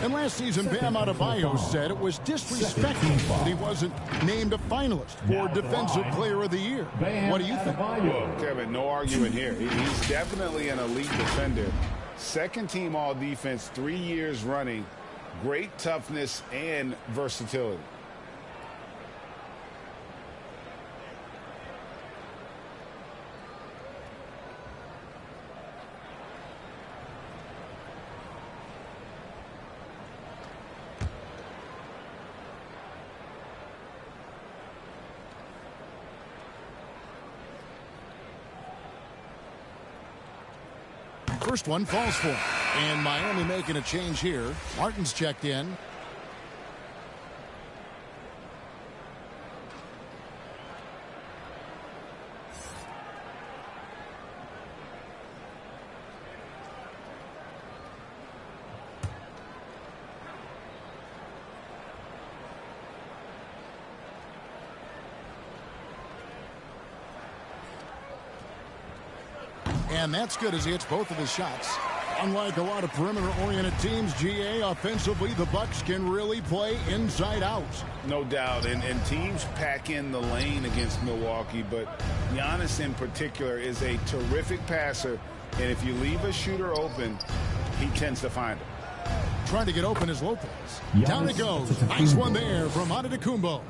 S7: And last season, Bam Adebayo said it was disrespectful that he wasn't named a finalist for Defensive Player of the Year. What do you think?
S10: Well, Kevin, no argument here. He's definitely an elite defender. Second team all defense, 3 years running. Great toughness and versatility.
S7: First one falls for him. And Miami making a change here. Martin's checked in. And that's good as he hits both of his shots. Unlike a lot of perimeter-oriented teams, GA, offensively, the Bucks can really play inside out.
S10: No doubt, and teams pack in the lane against Milwaukee, but Giannis in particular is a terrific passer, and if you leave a shooter open, he tends to find it.
S7: Trying to get open is Lopez. Down it goes. Nice one there from Antetokounmpo.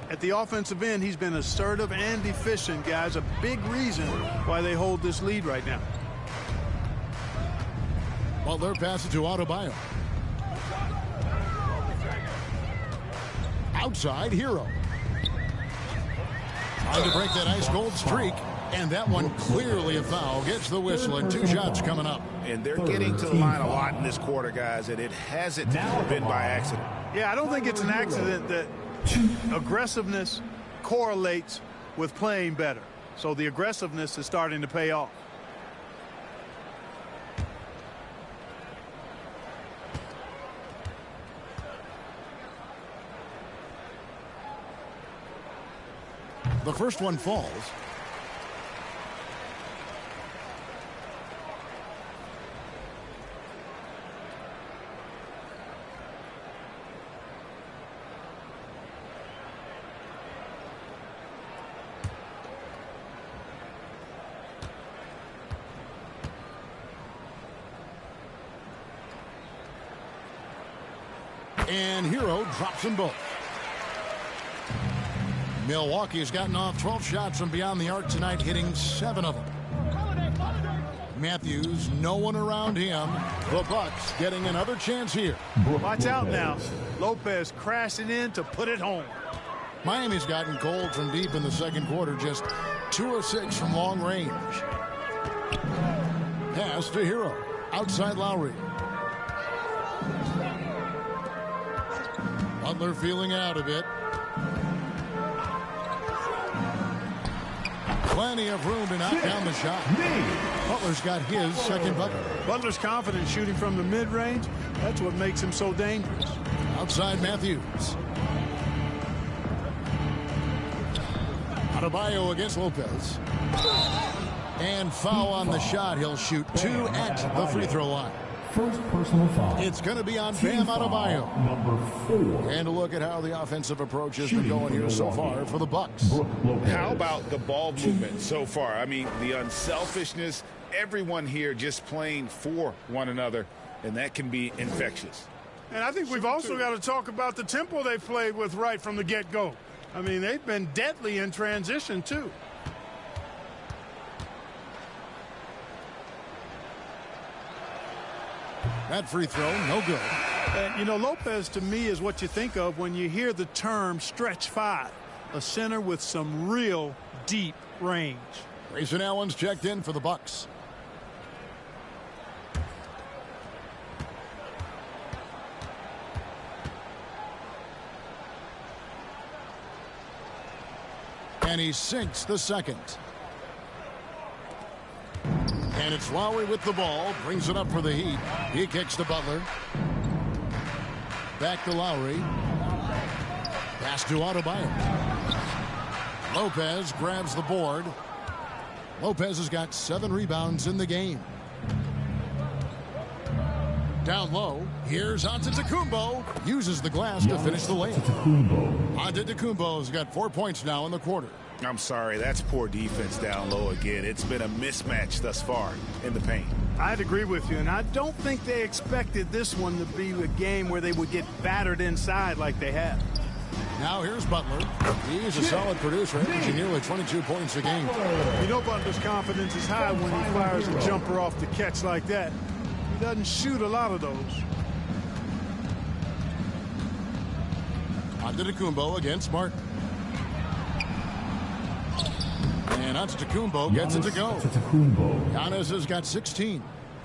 S9: At the offensive end, he's been assertive and efficient, guys. A big reason why they hold this lead right now.
S7: Butler passes to Adebayo. Outside, Hero. Trying to break that ice-cold streak. And that one clearly a foul. Gets the whistle and 2 shots coming up.
S10: And they're getting to the line a lot in this quarter, guys, and it hasn't been by accident.
S9: Yeah, I don't think it's an accident that aggressiveness correlates with playing better. So the aggressiveness is starting to pay off.
S7: The first one falls. And Hero drops them both. Milwaukee has gotten off 12 shots from beyond the arc tonight, hitting 7 of them. Matthews, no one around him. The Bucks getting another chance here.
S9: Watch out now. Lopez crashing in to put it home.
S7: Miami's gotten cold from deep in the second quarter, just 2 of 6 from long range. Pass to Hero. Outside Lowry. Butler feeling out a bit. Plenty of room to knock down the shot. Butler's got his second bucket.
S9: Butler's confident shooting from the mid-range. That's what makes him so dangerous.
S7: Outside Matthews. Adebayo against Lopez. And foul on the shot. He'll shoot 2 at the free throw line.
S6: First personal foul.
S7: It's going to be on Bam Adebayo.
S6: Number 4.
S7: And a look at how the offensive approach has been going here so far for the Bucks.
S10: How about the ball movement so far? I mean, the unselfishness, everyone here just playing for one another, and that can be infectious.
S9: And I think we've also got to talk about the tempo they've played with right from the get-go. I mean, they've been deadly in transition, too.
S7: That free throw, no good.
S9: You know, Lopez, to me, is what you think of when you hear the term stretch 5. A center with some real deep range.
S7: Grayson Allen's checked in for the Bucks. And he sinks the second. And it's Lowry with the ball. Brings it up for the Heat. He kicks to Butler. Back to Lowry. Pass to Adebayo. Lopez grabs the board. Lopez has got 7 rebounds in the game. Down low. Here's Antetokounmpo. Uses the glass to finish the layup. Antetokounmpo's got 4 points now in the quarter.
S10: I'm sorry, that's poor defense down low again. It's been a mismatch thus far in the paint.
S9: I'd agree with you, and I don't think they expected this one to be a game where they would get battered inside like they have.
S7: Now here's Butler. He's a solid producer, averaging nearly 22 points a game.
S9: You know Butler's confidence is high when he fires a jumper off the catch like that. He doesn't shoot a lot of those.
S7: Antetokounmpo against Martin. And Antetokounmpo gets it to go. Giannis has got 16.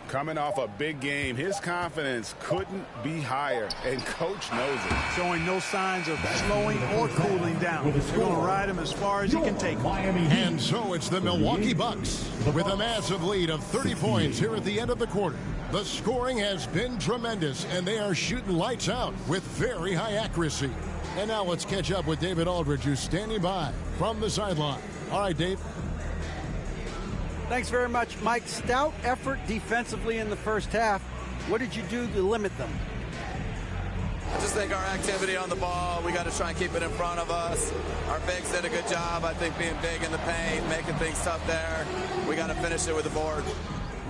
S10: Coming off a big game, his confidence couldn't be higher, and coach knows it.
S9: Showing no signs of slowing or cooling down. They're going to ride him as far as he can take him.
S7: And so it's the Milwaukee Bucks with a massive lead of 30 points here at the end of the quarter. The scoring has been tremendous, and they are shooting lights out with very high accuracy. And now let's catch up with David Aldridge, who's standing by from the sideline. All right, Dave.
S8: Thanks very much, Mike. Stout effort defensively in the first half. What did you do to limit them?
S13: I just think our activity on the ball, we got to try and keep it in front of us. Our bigs did a good job, I think, being big in the paint, making things tough there. We got to finish it with the board.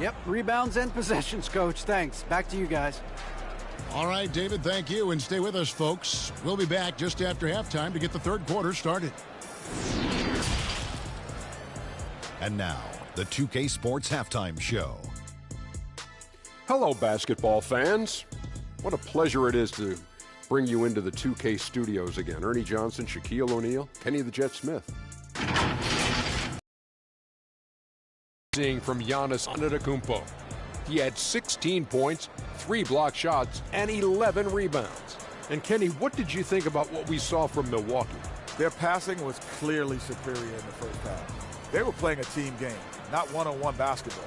S8: Yep, rebounds and possessions, Coach. Thanks. Back to you guys.
S7: All right, David, thank you. And stay with us, folks. We'll be back just after halftime to get the third quarter started.
S14: And now, the 2K Sports Halftime Show.
S15: Hello, basketball fans. What a pleasure it is to bring you into the 2K studios again. Ernie Johnson, Shaquille O'Neal, Kenny the Jet Smith. Seeing from Giannis Antetokounmpo. He had 16 points, 3 block shots, and 11 rebounds. And Kenny, what did you think about what we saw from Milwaukee?
S16: Their passing was clearly superior in the first half. They were playing a team game, not one-on-one basketball.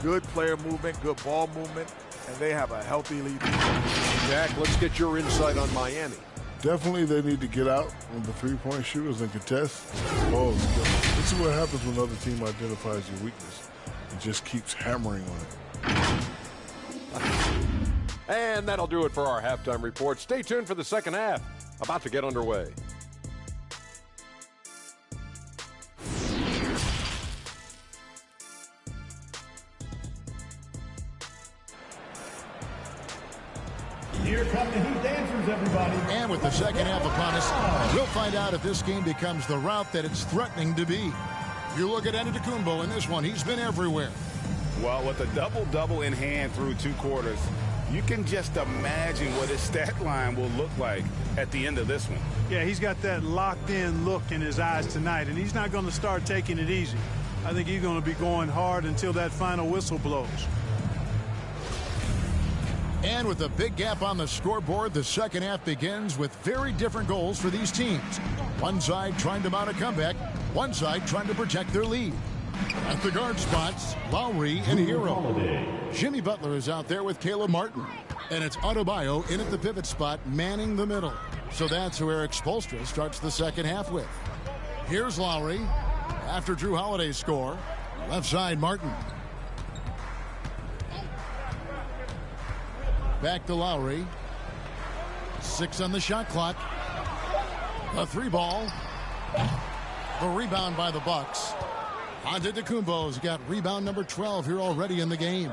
S16: Good player movement, good ball movement, and they have a healthy lead.
S15: Jack, let's get your insight on Miami.
S17: Definitely they need to get out on the three-point shooters and contest. This is what happens when another team identifies your weakness. It just keeps hammering on it.
S15: And that'll do it for our halftime report. Stay tuned for the second half. About to get underway.
S6: Here come the Heat dancers, everybody.
S7: And with the second half upon us, we'll find out if this game becomes the route that it's threatening to be. You look at Antetokounmpo in this one, he's been everywhere.
S10: Well, with a double-double in hand through 2 quarters, you can just imagine what his stat line will look like at the end of this one.
S9: Yeah, he's got that locked-in look in his eyes tonight, and he's not going to start taking it easy. I think he's going to be going hard until that final whistle blows.
S7: And with a big gap on the scoreboard, the second half begins with very different goals for these teams. One side trying to mount a comeback, one side trying to protect their lead. At the guard spots, Lowry and Hero. Jimmy Butler is out there with Caleb Martin. And it's Adebayo in at the pivot spot, manning the middle. So that's who Eric Spoelstra starts the second half with. Here's Lowry after Drew Holiday's score. Left side, Martin. Back to Lowry. 6 on the shot clock. A 3 ball. The rebound by the Bucks. Antetokounmpo's got rebound number 12 here already in the game.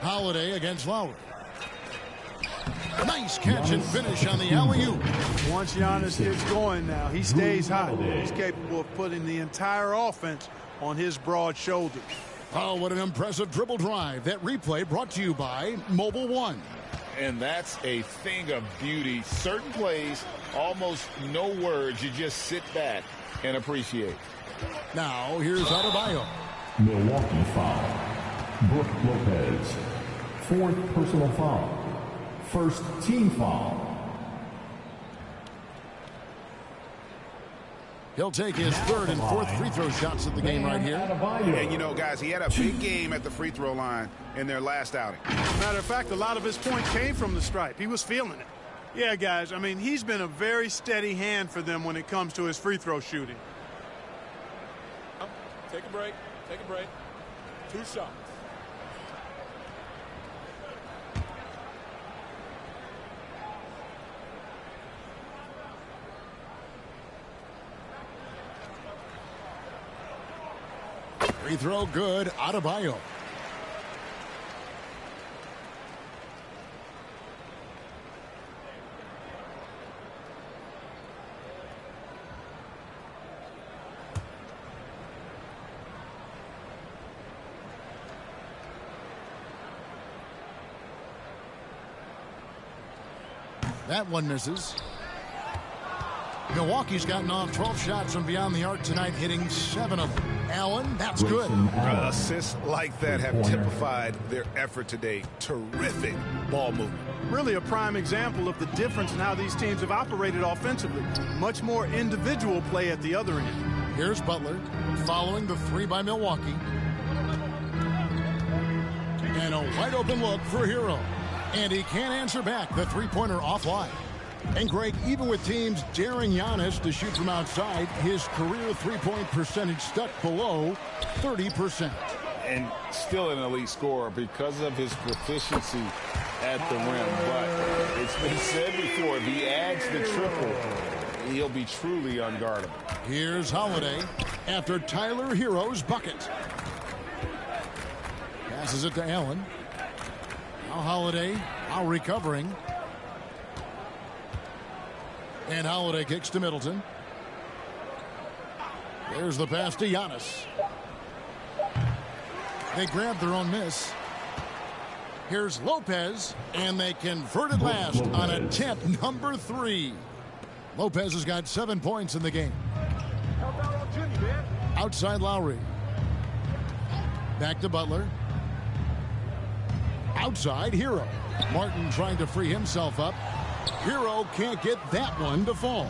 S7: Holiday against Lowry. Nice catch and finish on the alley-oop.
S9: Once Giannis gets going now, he stays hot. He's capable of putting the entire offense on his broad shoulders.
S7: Oh, what an impressive dribble drive. That replay brought to you by Mobile One.
S10: And that's a thing of beauty. Certain plays, almost no words. You just sit back and appreciate.
S7: Now, here's Adebayo.
S6: Milwaukee foul. Brook Lopez. 4th personal foul. 1st team foul.
S7: He'll take his 3rd and 4th free throw shots of the game right here.
S11: And, you know, guys, he had a big game at the free throw line in their last outing.
S9: Matter of fact, a lot of his points came from the stripe. He was feeling it. Yeah, guys, I mean, he's been a very steady hand for them when it comes to his free throw shooting.
S12: Take a break. Take a break. 2 shots.
S7: Free throw good. Adebayo. That one misses. Milwaukee's gotten off 12 shots from beyond the arc tonight, hitting 7 of them. Allen, that's good.
S11: Assists like that have typified their effort today. Terrific ball movement.
S9: Really a prime example of the difference in how these teams have operated offensively. Much more individual play at the other end.
S7: Here's Butler following the 3 by Milwaukee. And a wide open look for Hero. And he can't answer back. The three-pointer offline. And Greg, even with teams daring Giannis to shoot from outside, his career three-point percentage stuck below 30%.
S10: And still an elite scorer because of his proficiency at the rim. But it's been said before, if he adds the triple, he'll be truly unguardable.
S7: Here's Holiday after Tyler Hero's bucket. Passes it to Allen. Now Holiday, now recovering. And Holiday kicks to Middleton. There's the pass to Giannis. They grab their own miss. Here's Lopez, and they convert it last on attempt number 3. Lopez has got 7 points in the game. Outside Lowry. Back to Butler. Outside Hero. Martin trying to free himself up. Hero can't get that one to fall.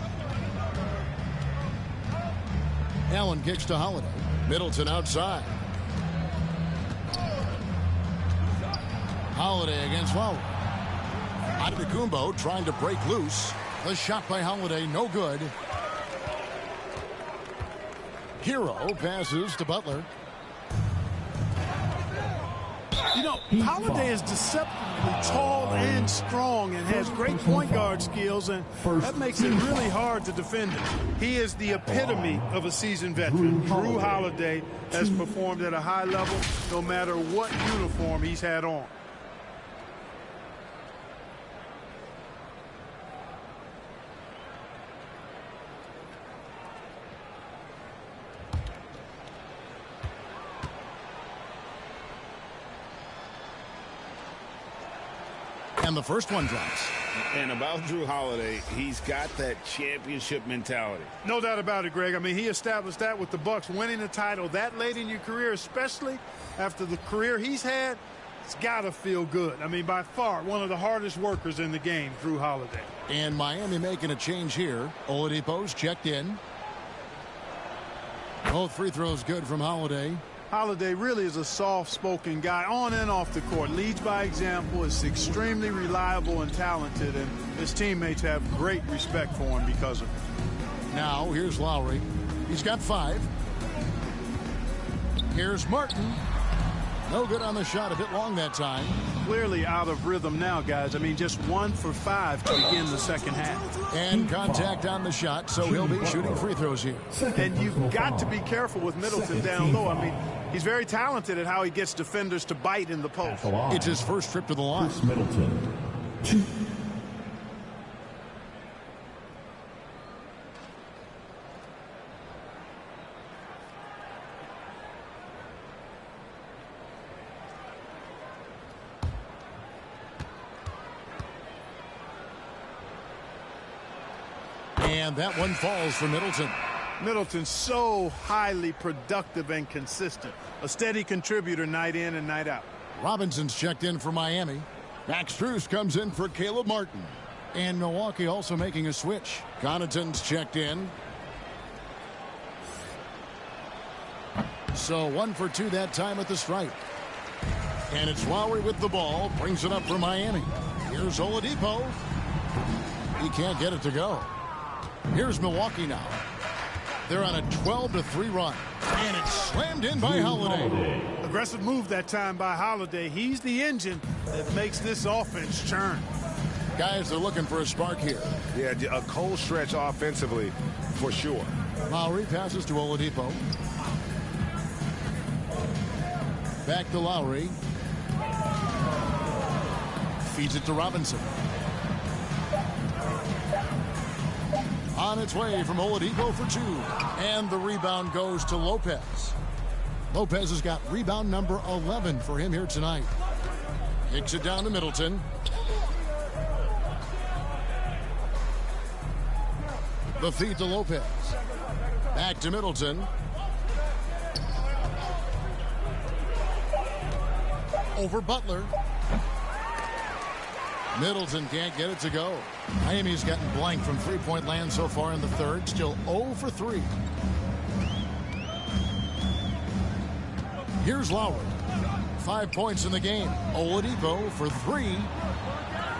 S7: Allen kicks to Holiday. Middleton outside. Holiday against Lowry. Antetokounmpo trying to break loose. The shot by Holiday, no good. Hero passes to Butler.
S9: You know, Holiday is deceptively tall and strong and has great point guard skills, and that makes it really hard to defend him. He is the epitome of a seasoned veteran. Drew Holiday has performed at a high level no matter what uniform he's had on.
S7: And the first one drops.
S10: And about Drew Holiday, he's got that championship mentality.
S9: No doubt about it, Greg. I mean, he established that with the Bucks, winning a title that late in your career, especially after the career he's had. It's got to feel good. I mean, by far, one of the hardest workers in the game, Drew Holiday.
S7: And Miami making a change here. Oladipo's checked in. Both free throws good from Holiday.
S9: Holiday really is a soft-spoken guy on and off the court. Leads by example, is extremely reliable and talented, and his teammates have great respect for him because of it.
S7: Now, here's Lowry. He's got 5. Here's Martin. No good on the shot, a bit long that time.
S9: Clearly out of rhythm now, guys. I mean, just 1 for 5 to begin the second half.
S7: And contact on the shot, so he'll be shooting free throws here.
S9: And you've got to be careful with Middleton down low. I mean, he's very talented at how he gets defenders to bite in the post.
S7: It's his first trip to the line.
S6: Middleton. 2.
S7: And that one falls for Middleton.
S9: Middleton's so highly productive and consistent. A steady contributor night in and night out.
S7: Robinson's checked in for Miami. Max Strus comes in for Caleb Martin. And Milwaukee also making a switch. Connaughton's checked in. So 1 for 2 that time at the stripe. And it's Lowry with the ball. Brings it up for Miami. Here's Oladipo. He can't get it to go. Here's Milwaukee now. They're on a 12-3 run. And it's slammed in by Holiday.
S9: Aggressive move that time by Holiday. He's the engine that makes this offense churn.
S7: Guys are looking for a spark here.
S11: Yeah, a cold stretch offensively for sure.
S7: Lowry passes to Oladipo. Back to Lowry. Feeds it to Robinson. On its way from Oladipo for 2. And the rebound goes to Lopez. Lopez has got rebound number 11 for him here tonight. Kicks it down to Middleton. The feed to Lopez. Back to Middleton. Over Butler. Middleton can't get it to go. Miami's gotten blank from three-point land so far in the third. Still 0 for 3. Here's Lowry. 5 points in the game. Oladipo for 3.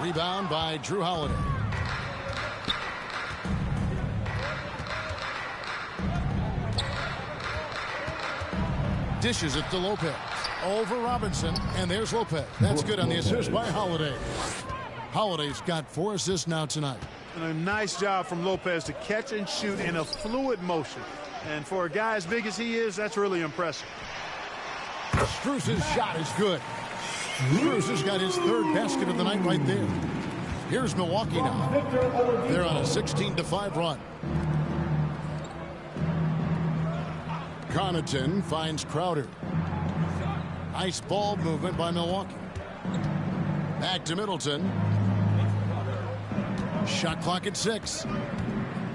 S7: Rebound by Drew Holiday. Dishes it to Lopez. Over Robinson. And there's Lopez. That's good on the assist by Holiday. Holiday's got 4 assists now tonight.
S9: And a nice job from Lopez to catch and shoot in a fluid motion. And for a guy as big as he is, that's really impressive.
S7: Strus's shot is good. Strus has got his 3rd basket of the night right there. Here's Milwaukee now. They're on a 16-5 run. Connaughton finds Crowder. Nice ball movement by Milwaukee. Back to Middleton. Shot clock at 6.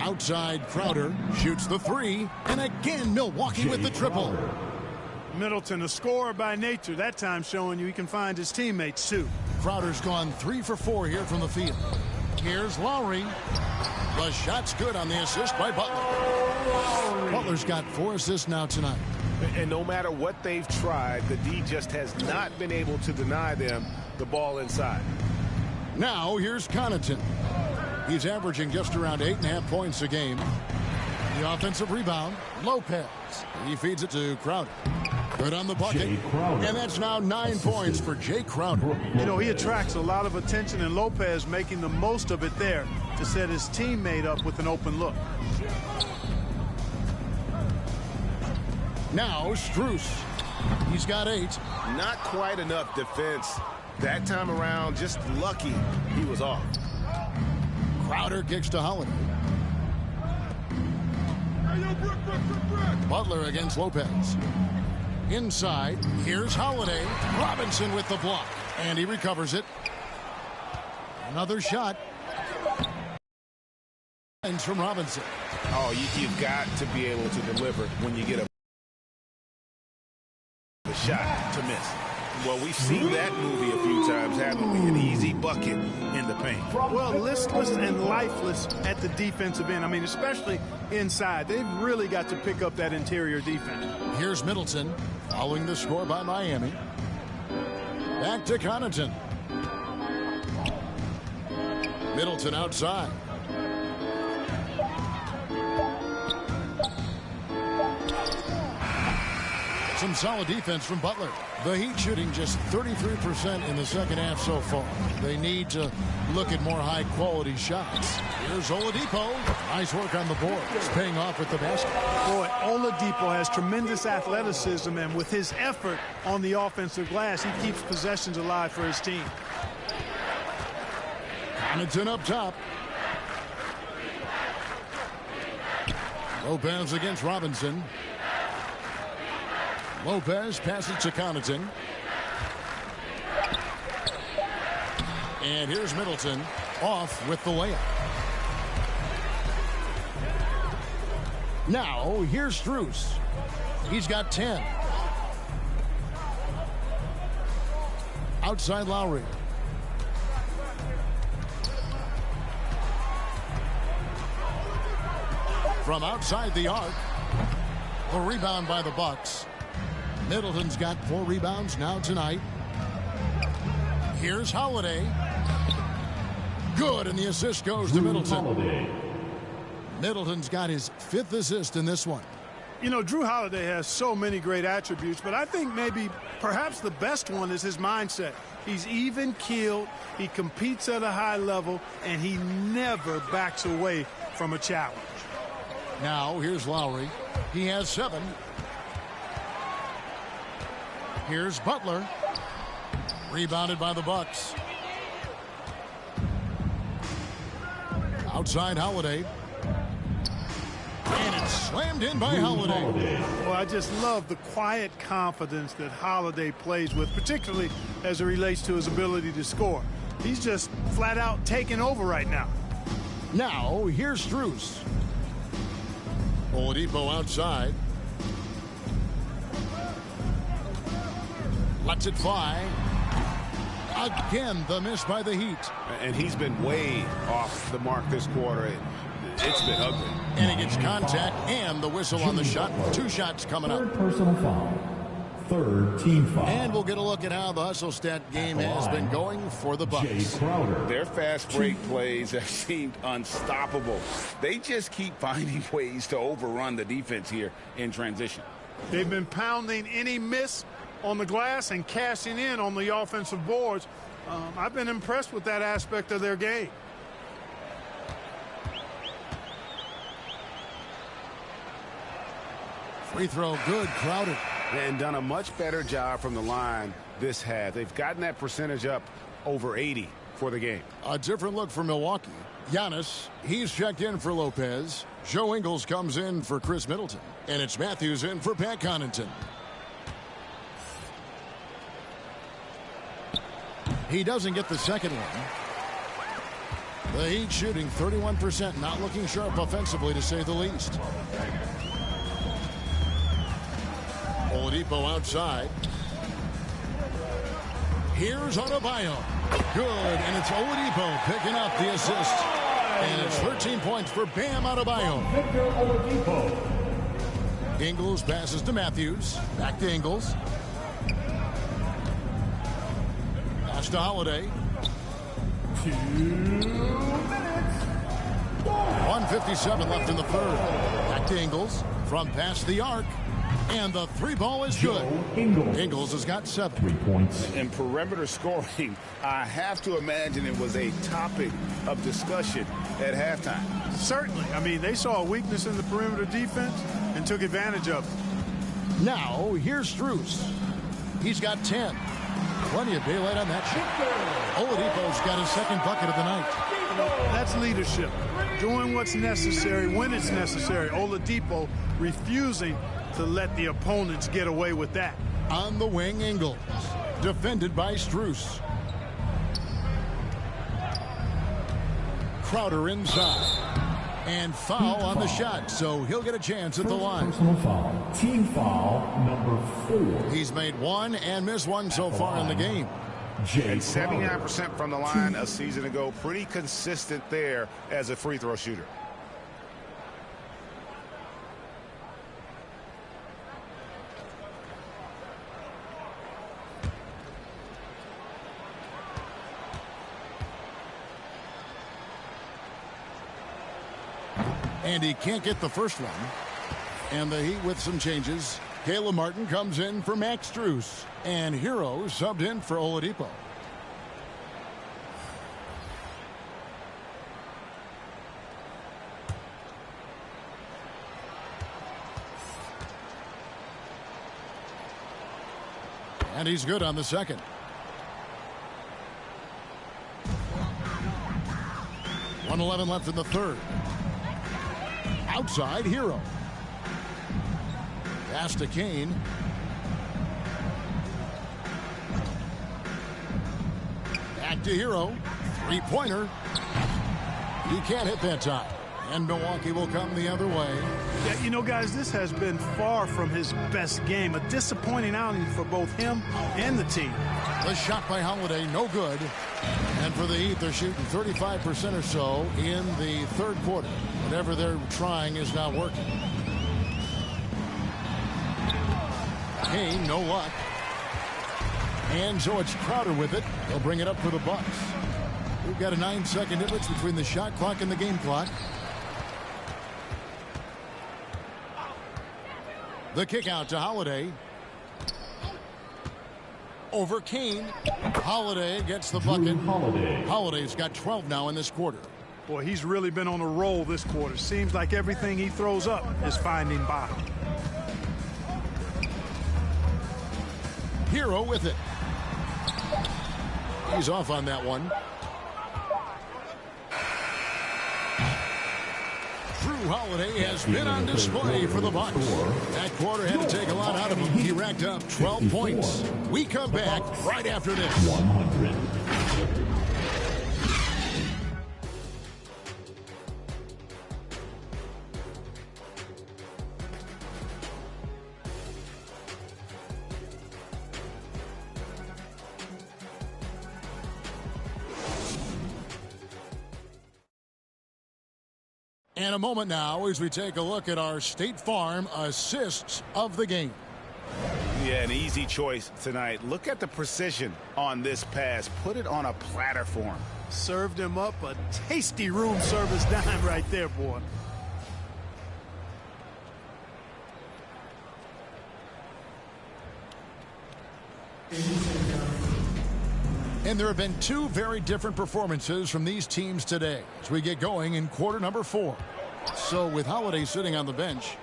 S7: Outside Crowder shoots the 3. And again Milwaukee with the triple.
S9: Middleton, a scorer by nature, that time showing you he can find his teammates too.
S7: Crowder's gone 3 for 4 here from the field. Here's Lowry. The shot's good on the assist by Butler. Butler's got 4 assists now tonight.
S11: And no matter what they've tried, the D just has not been able to deny them the ball inside.
S7: Now here's Connaughton. He's averaging just around 8.5 points a game. The offensive rebound, Lopez. He feeds it to Crowder. Good on the bucket. And that's now 9 points for Jay Crowder.
S9: You know, he attracts a lot of attention, and Lopez making the most of it there to set his teammate up with an open look.
S7: Now Strus. He's got 8.
S11: Not quite enough defense. That time around, just lucky he was off.
S7: Crowder kicks to Holiday. Butler against Lopez. Inside, here's Holiday. Robinson with the block. And he recovers it. Another shot. And from Robinson.
S11: Oh, you've got to be able to deliver when you get a shot to miss. Well, we've seen that movie a few times, haven't we? An easy bucket in the paint.
S9: Well, listless and lifeless at the defensive end. I mean, especially inside. They've really got to pick up that interior defense.
S7: Here's Middleton following the score by Miami. Back to Connaughton. Middleton outside. Some solid defense from Butler. The Heat shooting just 33% in the second half so far. They need to look at more high-quality shots. Here's Oladipo. Nice work on the board. It's paying off with the basket.
S9: Boy, Oladipo has tremendous athleticism, and with his effort on the offensive glass, he keeps possessions alive for his team.
S7: Connaughton up top. Lopez against Robinson. Lopez passes to Connaughton. And here's Middleton off with the layup. Now, here's Strus. He's got 10. Outside Lowry. From outside the arc. A rebound by the Bucks. Middleton's got 4 rebounds now tonight. Here's Holiday. Good, and the assist goes to Middleton.
S6: Holiday.
S7: Middleton's got his 5th assist in this one.
S9: You know, Drew Holiday has so many great attributes, but I think perhaps the best one is his mindset. He's even-keeled, he competes at a high level, and he never backs away from a challenge.
S7: Now, here's Lowry. He has 7. Here's Butler. Rebounded by the Bucks. Outside Holiday. And it's slammed in by Holiday.
S9: Well, I just love the quiet confidence that Holiday plays with, particularly as it relates to his ability to score. He's just flat out taking over right now.
S7: Now, here's Strus. Oladipo outside. Lets it fly. Again, the miss by the Heat.
S10: And he's been way off the mark this quarter. It's been ugly.
S7: And he gets contact and the whistle on the shot. 2 shots coming up.
S6: Third personal foul. Third team foul.
S7: And we'll get a look at how the hustle stat game has been going for the Bucks.
S10: Their fast break plays have seemed unstoppable. They just keep finding ways to overrun the defense here in transition.
S9: They've been pounding any miss on the glass and cashing in on the offensive boards. I've been impressed with that aspect of their game.
S7: Free throw good, Crowder.
S10: And done a much better job from the line this half. They've gotten that percentage up over 80 for the game.
S7: A different look for Milwaukee. Giannis, he's checked in for Lopez. Joe Ingles comes in for Chris Middleton. And it's Matthews in for Pat Connaughton. He doesn't get the second one. The Heat shooting 31%, not looking sharp offensively to say the least. Oladipo outside. Here's Adebayo. Good, and it's Oladipo picking up the assist. And it's 13 points for Bam Adebayo.
S6: Victor Oladipo.
S7: Ingles passes to Matthews. Back to Ingles. Pass to Holiday.
S6: 2 minutes.
S7: 1:57 left in the third. Back to Ingles. From past the arc. And the 3 ball is good. Ingles has got 7.
S6: 3 points.
S10: In perimeter scoring, I have to imagine it was a topic of discussion at halftime.
S9: Certainly. I mean, they saw a weakness in the perimeter defense and took advantage of it.
S7: Now, here's Strus. He's got 10. Plenty of daylight on that shot. Oladipo's got his 2nd bucket of the night.
S9: That's leadership. Doing what's necessary when it's necessary. Oladipo refusing to let the opponents get away with that.
S7: On the wing, Ingles. Defended by Strus. Crowder inside. And foul on the shot, so he'll get a chance at the line.
S6: Personal foul. Team foul number 4.
S7: He's made 1 and missed 1 so far in the game.
S10: And 79% from the line a season ago. Pretty consistent there as a free throw shooter.
S7: And he can't get the first one. And the Heat with some changes. Caleb Martin comes in for Max Strus. And Hero subbed in for Oladipo. And he's good on the second. .111 left in the third. Outside, Hero. Pass to Kane. Back to Hero. 3-pointer. He can't hit that time. And Milwaukee will come the other way.
S9: Yeah, you know, guys, this has been far from his best game. A disappointing outing for both him and the team.
S7: The shot by Holiday, no good. And for the Heat, they're shooting 35% or so in the third quarter. Whatever they're trying is not working. Kane, no luck. And so it's Crowder with it. They'll bring it up for the Bucks. We've got a 9-second difference between the shot clock and the game clock. The kick out to Holiday. Over Kane. Holiday gets the bucket. Holiday's got 12 now in this quarter.
S9: Boy, he's really been on a roll this quarter. Seems like everything he throws up is finding bottom.
S7: Hero with it. He's off on that one. Drew Holiday has been on display for the Bucks. That quarter had to take a lot out of him. He racked up 12 points. We come back right after this.
S6: 100.
S7: And a moment now as we take a look at our State Farm assists of the game.
S10: Yeah, an easy choice tonight. Look at the precision on this pass. Put it on a platter for him.
S9: Served him up a tasty room service dime right there, boy.
S7: And there have been two very different performances from these teams today as we get going in quarter number 4. So with Holiday sitting on the bench,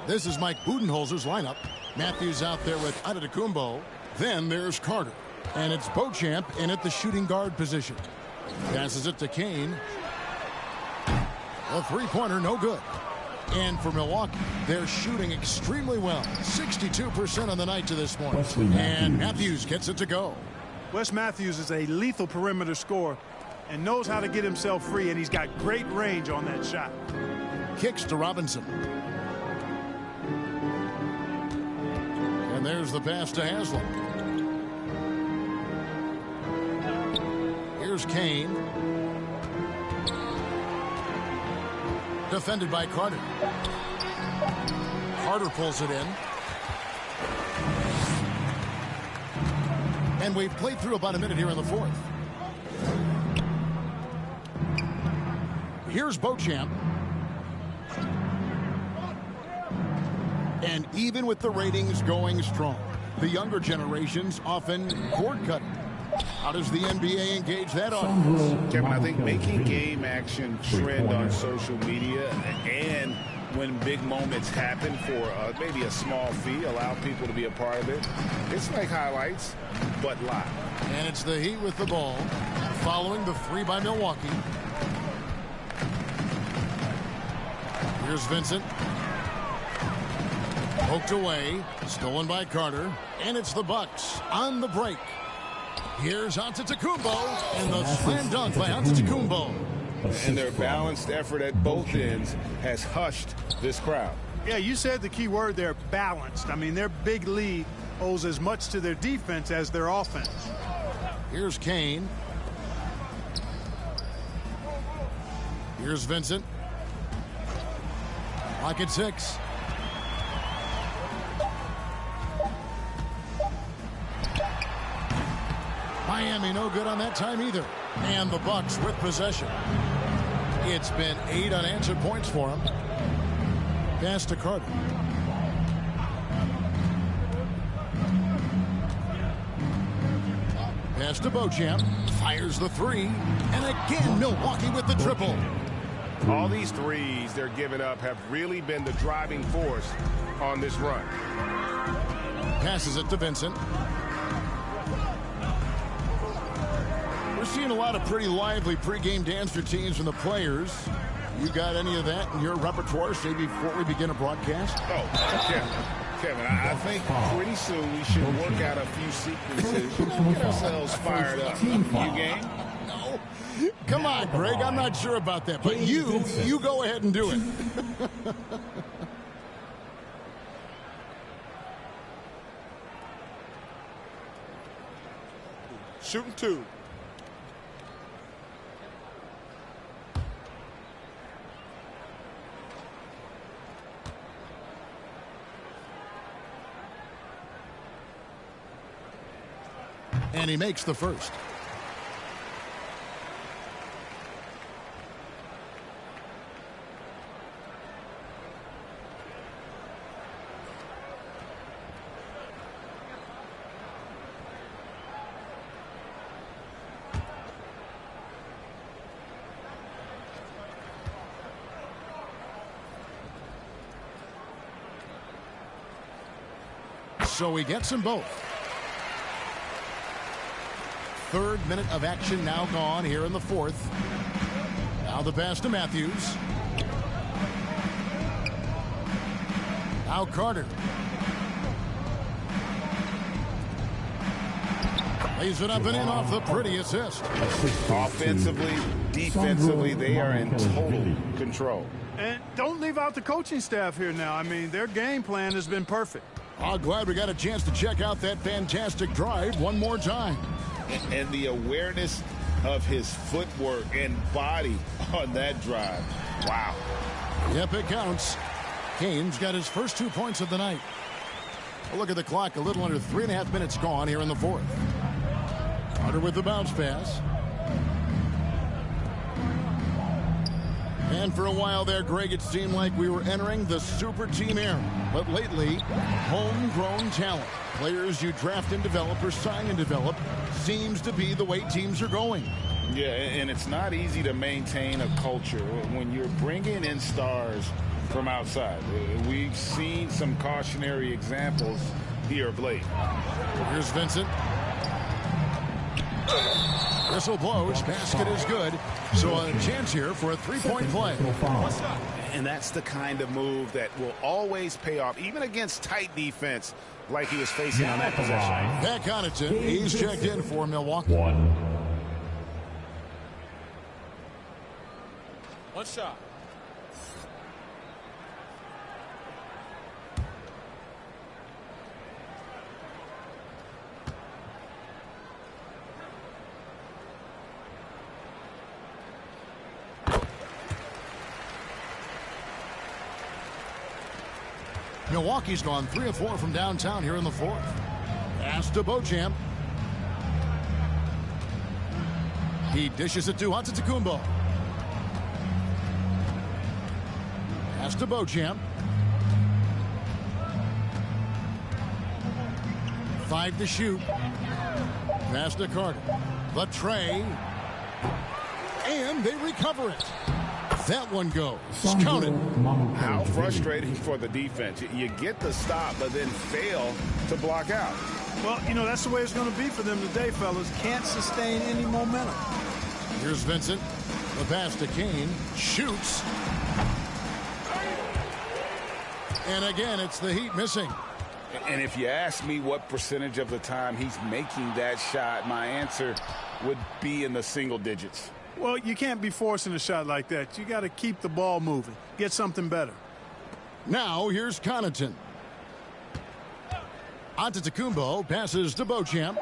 S7: this is Mike Budenholzer's lineup. Matthews out there with Antetokounmpo. Then there's Carter. And it's Beauchamp in at the shooting guard position. Passes it to Kane. A three-pointer, no good. And for Milwaukee, they're shooting extremely well. 62% on the night to this point. And Matthews gets it to go.
S9: Wes Matthews is a lethal perimeter scorer and knows how to get himself free, and he's got great range on that shot.
S7: Kicks to Robinson. And there's the pass to Haslam. Here's Kane. Defended by Carter. Carter pulls it in. And we've played through about a minute here in the fourth. Here's Beauchamp. And even with the ratings going strong, the younger generations often cord cutting. How does the NBA engage that audience?
S10: Kevin, I think making game action trend on social media and when big moments happen for maybe a small fee, allow people to be a part of it. It's like highlights, but live.
S7: And it's the Heat with the ball, following the three by Milwaukee. Here's Vincent. Poked away, stolen by Carter, and it's the Bucks on the break. Here's Antetokounmpo, and the slam dunk by Antetokounmpo.
S10: And their balanced effort at both ends has hushed this crowd.
S9: Yeah, you said the key word there, balanced. I mean, their big lead owes as much to their defense as their offense.
S7: Here's Kane. Here's Vincent. Lock at 6. Miami no good on that time either. And the Bucks with possession. It's been 8 unanswered points for him. Pass to Carter. Pass to Beauchamp. Fires the three. And again, Milwaukee with the triple.
S10: All these threes they're giving up have really been the driving force on this run.
S7: Passes it to Vincent. We're seeing a lot of pretty lively pregame dance routines from the players. You got any of that in your repertoire, say, before we begin a broadcast?
S10: Oh, Kevin, I think pretty soon we should work out a few sequences, get ourselves fired up. You game?
S7: No. Come on, Greg. I'm not sure about that, but you go ahead and do it.
S16: Shooting 2.
S7: And he makes the first. So he gets them both. Third minute of action now gone here in the fourth. Now the pass to Matthews. Now Carter. Lays it up and in off the pretty assist.
S10: Offensively, defensively, they are in total control.
S9: And don't leave out the coaching staff here now. I mean, their game plan has been perfect.
S7: Oh, glad we got a chance to check out that fantastic drive one more time.
S10: And the awareness of his footwork and body on that drive. Wow.
S7: Yep, it counts. Kane's got his first 2 points of the night. A look at the clock, a little under 3.5 minutes gone here in the fourth. Carter with the bounce pass. And for a while there, Greg, it seemed like we were entering the super team era. But lately, homegrown talent, players you draft and develop or sign and develop, seems to be the way teams are going.
S10: Yeah, and it's not easy to maintain a culture when you're bringing in stars from outside. We've seen some cautionary examples here of late.
S7: Here's Vincent. Whistle blows, basket is good. So a chance here for a three-point play.
S10: And that's the kind of move that will always pay off, even against tight defense like he was facing on that possession.
S7: Pat Connaughton, he's checked in for Milwaukee.
S12: One shot.
S7: Milwaukee's gone 3 of 4 from downtown here in the fourth. Pass to Beauchamp. He dishes it to Antetokounmpo. Pass to Beauchamp. 5 to shoot. Pass to Carter. The tray. And they recover it. That one goes. Counted.
S10: How frustrating for the defense. You get the stop, but then fail to block out.
S9: Well, you know, that's the way it's going to be for them today, fellas. Can't sustain any momentum.
S7: Here's Vincent. The pass to Kane. Shoots. And again, it's the Heat missing.
S10: And if you ask me what percentage of the time he's making that shot, my answer would be in the single digits.
S9: Well, you can't be forcing a shot like that. You got to keep the ball moving. Get something better.
S7: Now here's Connaughton. Antetokounmpo passes to Beauchamp.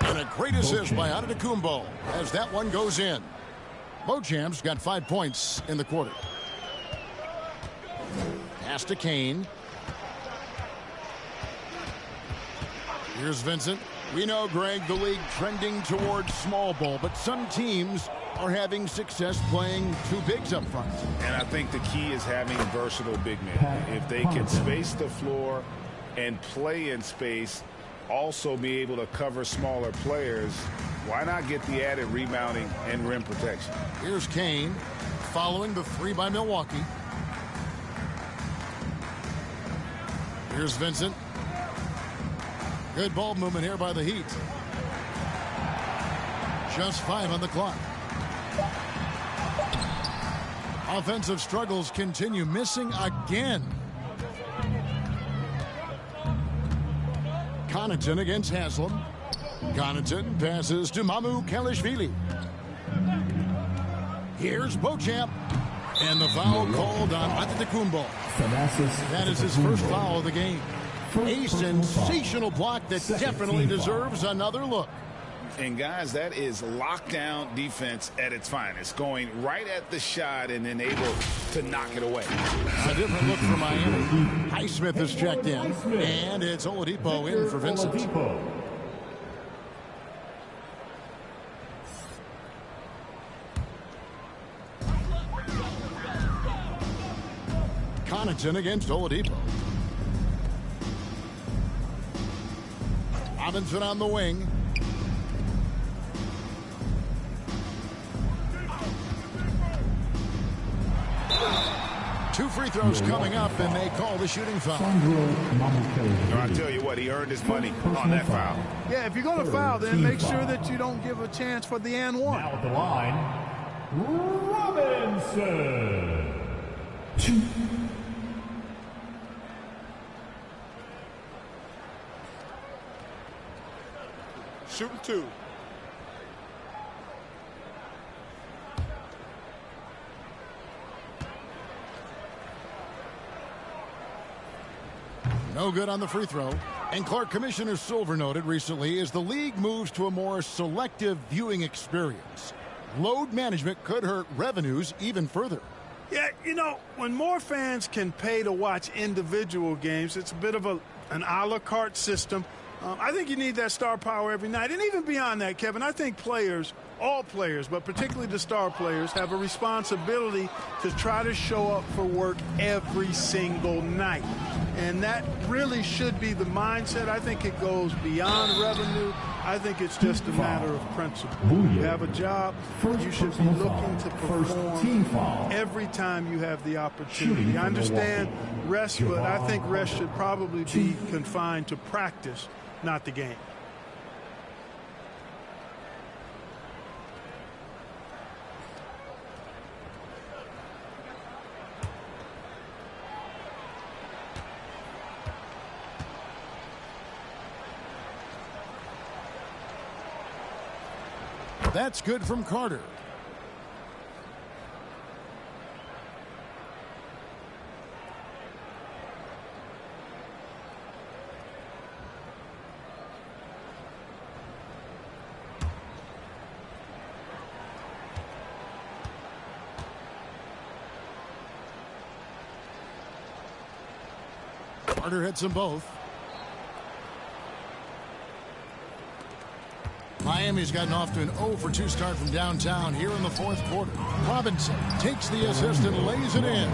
S7: And a great assist by Antetokounmpo as that one goes in. Beauchamp's got 5 points in the quarter. Pass to Kane. Here's Vincent. We know, Greg, the league trending towards small ball, but some teams are having success playing two bigs up front.
S10: And I think the key is having versatile big men. If they can space the floor and play in space, also be able to cover smaller players, why not get the added rebounding and rim protection?
S7: Here's Kane following the three by Milwaukee. Here's Vincent. Good ball movement here by the Heat. Just 5 on the clock. Offensive struggles continue, missing again. Connaughton against Haslam. Connaughton passes to Mamu Kalishvili. Here's Beauchamp. And the foul called on Antetokounmpo. That is his first foul of the game. A sensational block that definitely deserves another look.
S10: And guys, that is lockdown defense at its finest. Going right at the shot and then able to knock it away.
S7: A different look for Miami. Highsmith is checked in. And it's Oladipo in for Vincent. Connaughton against Oladipo. Robinson on the wing. Two free throws coming up, and they call the shooting foul.
S10: I tell you what, he earned his money on that foul.
S9: Yeah, if you're going to foul, then make sure that you don't give a chance for the and one.
S6: Now at the line, Robinson. 2.
S9: Shooting 2.
S7: No good on the free throw. And Clark, Commissioner Silver noted recently, as the league moves to a more selective viewing experience, load management could hurt revenues even further.
S9: Yeah, you know, when more fans can pay to watch individual games, it's a bit of an a la carte system. I think you need that star power every night. And even beyond that, Kevin, I think players, all players, but particularly the star players, have a responsibility to try to show up for work every single night. And that really should be the mindset. I think it goes beyond revenue. I think it's just a matter of principle. You have a job, you should be looking to perform every time you have the opportunity. I understand rest, but I think rest should probably be confined to practice, not the game.
S7: That's good from Carter. Carter hits them both. Miami's gotten off to an 0-for-2 start from downtown here in the fourth quarter. Robinson takes the assist and lays it in.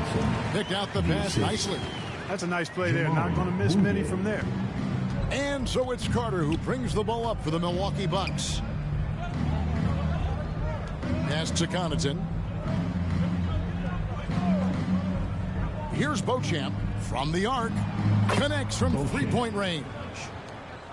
S7: Picked out the pass nicely.
S9: That's a nice play there. Not going to miss many from there.
S7: And so it's Carter who brings the ball up for the Milwaukee Bucks. Pass to Connaughton. Here's Beauchamp from the arc. Connects from three-point range.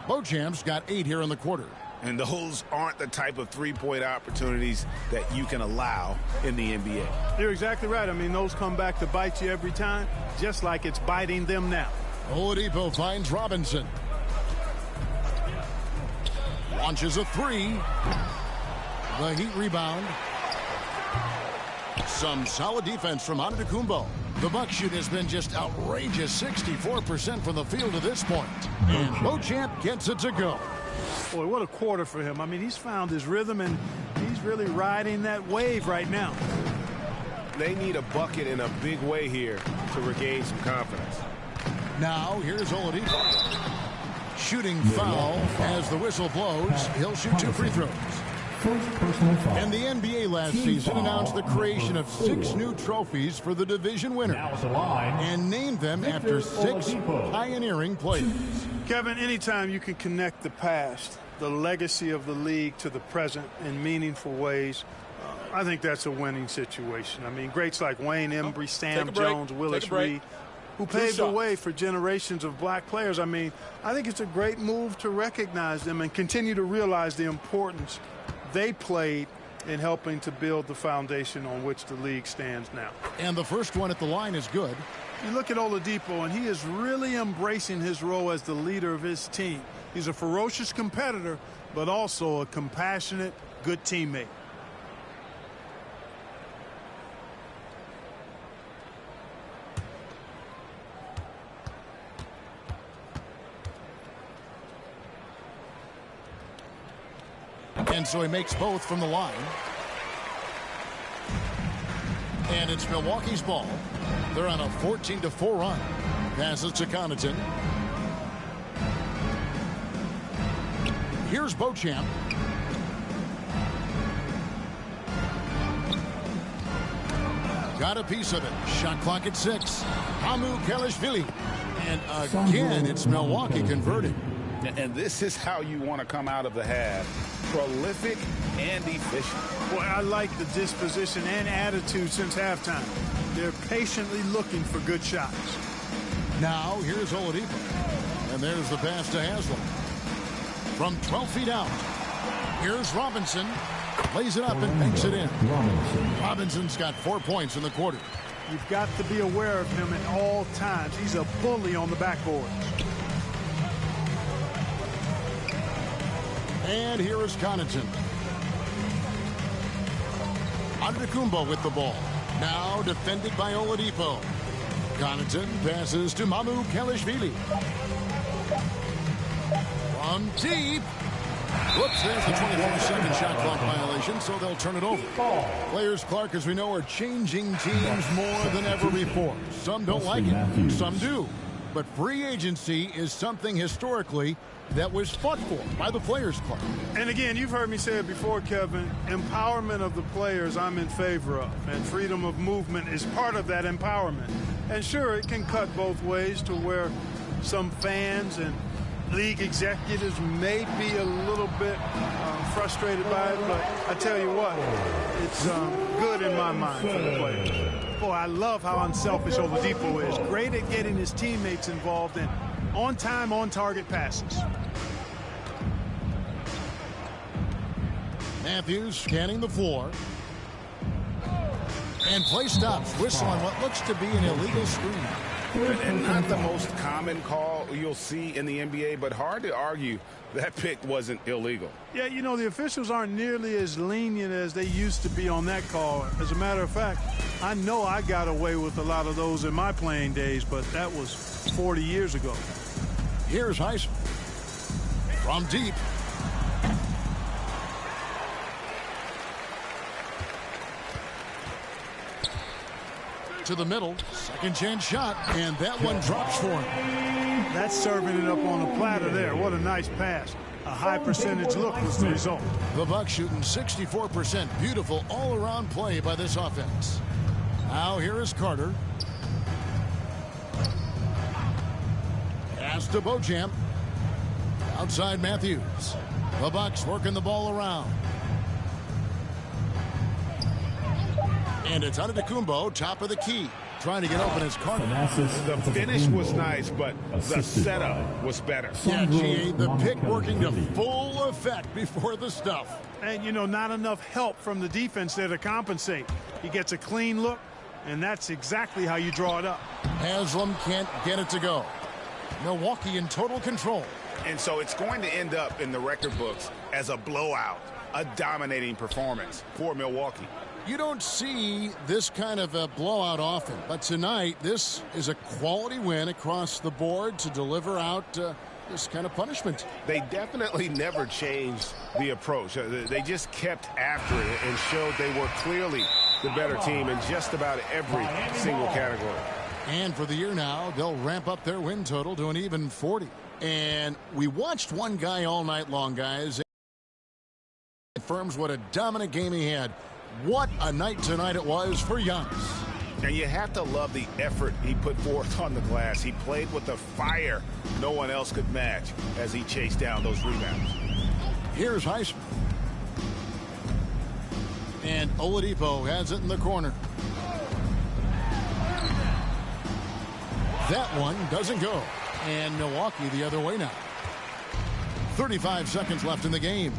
S7: Beauchamp's got 8 here in the quarter.
S10: And those aren't the type of three-point opportunities that you can allow in the NBA.
S9: You're exactly right. I mean, those come back to bite you every time, just like it's biting them now.
S7: Oladipo finds Robinson. Launches a 3. The Heat rebound. Some solid defense from Antetokounmpo. The Bucks shoot has been just outrageous, 64% from the field to this point. And Beauchamp gets it to go.
S9: Boy, what a quarter for him. I mean, he's found his rhythm, and he's really riding that wave right now.
S11: They need a bucket in a big way here to regain some confidence.
S7: Now, here's Oladipo. Shooting foul as the whistle blows. He'll shoot 2 free throws. And the NBA last season announced the creation of 6 new trophies for the division winner and named them after 6 pioneering players.
S9: Kevin, anytime you can connect the past, the legacy of the league, to the present in meaningful ways, I think that's a winning situation. I mean, greats like Wayne Embry, Sam Jones, Willis Reed, who paved the way for generations of black players. I mean, I think it's a great move to recognize them and continue to realize the importance they played in helping to build the foundation on which the league stands now.
S7: And the first one at the line is good.
S9: You look at Oladipo, and he is really embracing his role as the leader of his team. He's a ferocious competitor, but also a compassionate, good teammate.
S7: And so he makes both from the line. And it's Milwaukee's ball. They're on a 14-4 run. Passes to Connaughton. Here's Beauchamp. Got a piece of it. Shot clock at 6. Hamu Kelishvili. And again, it's Milwaukee converting.
S10: And this is how you want to come out of the half. Prolific and efficient.
S9: Boy, I like the disposition and attitude since halftime. They're patiently looking for good shots.
S7: Now, here's Oladipo. And there's the pass to Haslam. From 12 feet out, here's Robinson. Lays it up and banks it in. Robinson's got 4 points in the quarter.
S9: You've got to be aware of him at all times. He's a bully on the backboard.
S7: And here is Connaughton. Antetokounmpo with the ball. Now defended by Oladipo. Connaughton passes to Mamu Kelishvili. From deep. Whoops, there's the 24-second shot clock violation, so they'll turn it over. Players, Clark, as we know, are changing teams more than ever before. Some don't like it, some do. But free agency is something historically that was fought for by the Players Club.
S9: And again, you've heard me say it before, Kevin, empowerment of the players I'm in favor of, and freedom of movement is part of that empowerment. And sure, it can cut both ways to where some fans and league executives may be a little bit frustrated by it, but I tell you what, it's good in my mind for the players. Boy, I love how unselfish Oladipo is. Great at getting his teammates involved in on-time, on-target passes.
S7: Matthews scanning the floor. And play stops. Whistle on what looks to be an illegal screen.
S10: And not the most common call you'll see in the NBA, but hard to argue that pick wasn't illegal.
S9: Yeah, you know, the officials aren't nearly as lenient as they used to be on that call. As a matter of fact, I know I got away with a lot of those in my playing days, but that was 40 years ago.
S7: Here's Heisman. From deep. To the middle, second chance shot, and that one drops for him.
S9: That's serving it up on a platter there. What a nice pass. A high percentage look was the result.
S7: The Bucks shooting 64%. Beautiful all-around play by this offense. Now here is Carter. Pass to Beauchamp. Outside Matthews. The Bucks working the ball around. And it's Antetokounmpo, top of the key. Trying to get open as Carter.
S10: The finish was nice, but the setup was better.
S7: Yeah, GA, the pick working to full effect before the stuff.
S9: And, you know, not enough help from the defense there to compensate. He gets a clean look, and that's exactly how you draw it up.
S7: Haslam can't get it to go. Milwaukee in total control.
S10: And so it's going to end up in the record books as a blowout, a dominating performance for Milwaukee.
S7: You don't see this kind of a blowout often, but tonight this is a quality win across the board to deliver out this kind of punishment.
S10: They definitely never changed the approach. They just kept after it and showed they were clearly the better team in just about every single category.
S7: And for the year now, they'll ramp up their win total to an even 40. And we watched one guy all night long, guys. Confirms what a dominant game he had. What a night tonight it was for Giannis.
S10: And you have to love the effort he put forth on the glass. He played with a fire no one else could match as he chased down those rebounds.
S7: Here's Heisman. And Oladipo has it in the corner. That one doesn't go. And Milwaukee the other way now. 35 seconds left in the game.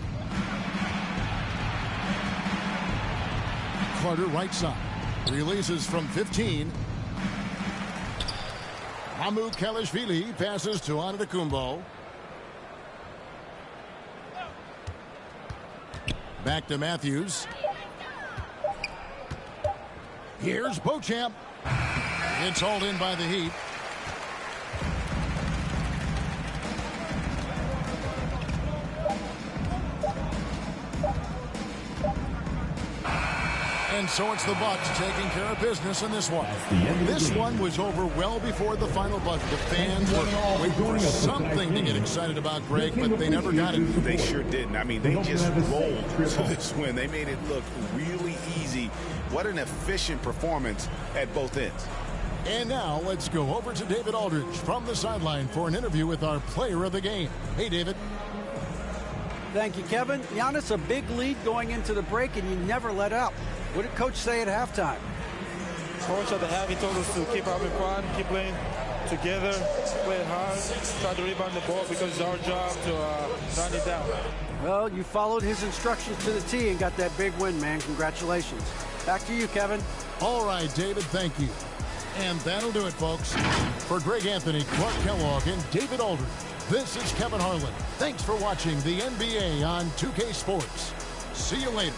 S7: Carter right side. Releases from 15. Hamu Kelishvili passes to Antetokounmpo. Back to Matthews. Here's Beauchamp. It's hauled in by the Heat. And so it's the Bucks taking care of business in this one. This one was over well before the final buzzer. The fans were waiting for something to get excited about, Greg, but they never got it.
S10: They sure didn't. I mean, they just rolled to this win. They made it look really easy. What an efficient performance at both ends.
S7: And now let's go over to David Aldridge from the sideline for an interview with our player of the game. Hey, David.
S8: Thank you, Kevin. Giannis, a big lead going into the break, and you never let up. What did Coach say at halftime?
S18: Coach at the half, he told us to keep having fun, keep playing together, play hard, try to rebound the ball because it's our job to run it down.
S8: Well, you followed his instructions to the T and got that big win, man. Congratulations. Back to you, Kevin.
S7: All right, David, thank you. And that'll do it, folks. For Greg Anthony, Clark Kellogg, and David Aldridge, this is Kevin Harlan. Thanks for watching the NBA on 2K Sports. See you later.